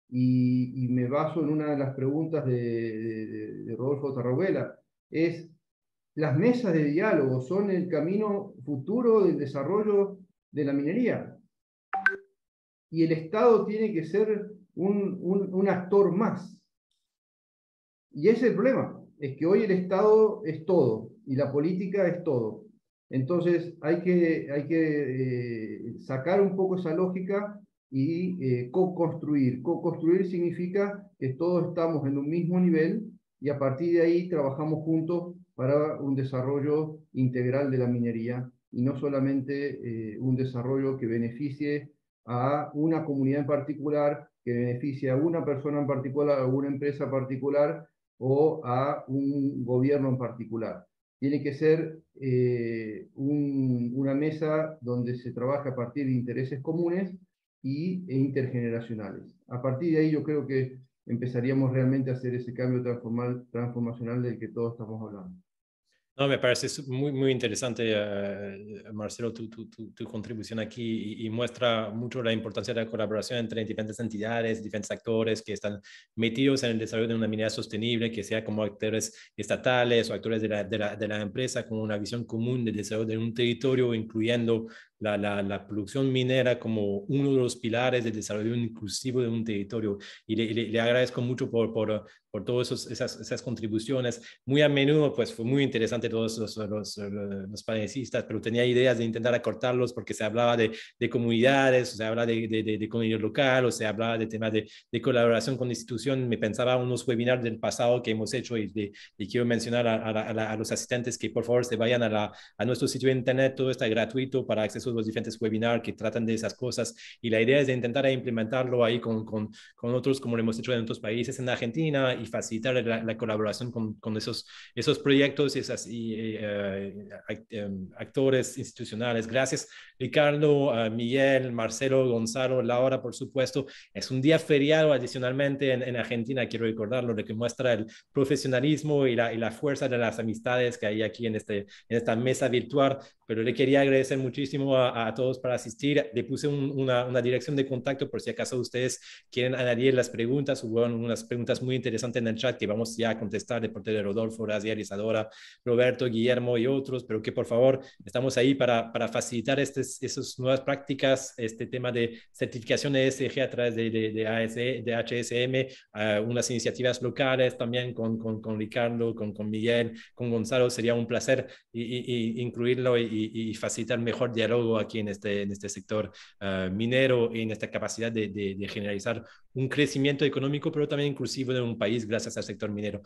Y me baso en una de las preguntas de Rodolfo Tarragüela, es: las mesas de diálogo son el camino futuro del desarrollo de la minería. Y el Estado tiene que ser un actor más. Y ese es el problema, es que hoy el Estado es todo y la política es todo. Entonces hay que sacar un poco esa lógica y co-construir. Co-construir significa que todos estamos en un mismo nivel y a partir de ahí trabajamos juntos para un desarrollo integral de la minería y no solamente un desarrollo que beneficie a una comunidad en particular, que beneficie a una persona en particular, a una empresa particular o a un gobierno en particular. Tiene que ser una mesa donde se trabaja a partir de intereses comunes e intergeneracionales. A partir de ahí yo creo que empezaríamos realmente a hacer ese cambio transformacional del que todos estamos hablando. No, me parece muy, muy interesante, Marcelo, tu contribución aquí y muestra mucho la importancia de la colaboración entre diferentes entidades, diferentes actores que están metidos en el desarrollo de una minería sostenible, que sea como actores estatales o actores de la empresa con una visión común del desarrollo de un territorio, incluyendo la producción minera como uno de los pilares del desarrollo inclusivo de un territorio. Y le agradezco mucho por todas esas contribuciones. Muy a menudo, pues fue muy interesante todos los panelistas, pero tenía ideas de intentar acortarlos porque se hablaba de comunidades, o se habla de comunidad local, o se hablaba de temas de colaboración con instituciones. Me pensaba unos webinars del pasado que hemos hecho y quiero mencionar a los asistentes que por favor se vayan a nuestro sitio de internet, todo está gratuito para acceso a los diferentes webinars que tratan de esas cosas y la idea es de intentar implementarlo ahí con otros, como lo hemos hecho en otros países en Argentina y facilitar la colaboración con esos proyectos y actores institucionales. Gracias Ricardo, Miguel, Marcelo, Gonzalo, Laura, por supuesto. Es un día feriado adicionalmente en Argentina, quiero recordarlo, de que muestra el profesionalismo y la fuerza de las amistades que hay aquí en esta mesa virtual, pero le quería agradecer muchísimo a todos para asistir. Le puse una dirección de contacto por si acaso ustedes quieren añadir las preguntas. Hubo unas preguntas muy interesantes en el chat que vamos ya a contestar de parte de Rodolfo, Raziel, Isadora, Roberto, Guillermo y otros, pero que por favor estamos ahí para facilitar esas nuevas prácticas, este tema de certificación ESG a través de HSM, unas iniciativas locales también con Ricardo, con Miguel, con Gonzalo. Sería un placer y incluirlo y facilitar mejor diálogo aquí en este sector minero y en esta capacidad de generalizar un crecimiento económico, pero también inclusivo de un país gracias al sector minero.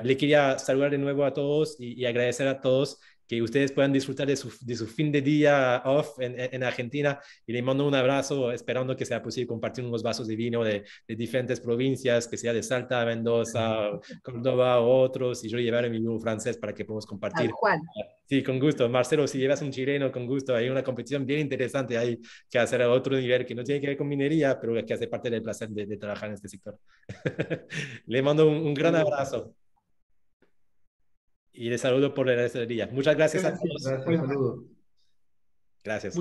Le quería saludar de nuevo a todos y agradecer a todos que ustedes puedan disfrutar de su fin de día off en Argentina, y le mando un abrazo esperando que sea posible compartir unos vasos de vino de diferentes provincias, que sea de Salta, Mendoza, Córdoba o otros, y yo llevaré mi vino francés para que podamos compartir. Juan. Sí, con gusto. Marcelo, si llevas un chileno, con gusto. Hay una competición bien interesante ahí que hacer a otro nivel que no tiene que ver con minería, pero que hace parte del placer de trabajar en este sector. Le mando un gran abrazo. Y les saludo por el resto del día. Muchas gracias a todos. Gracias, saludos. Gracias.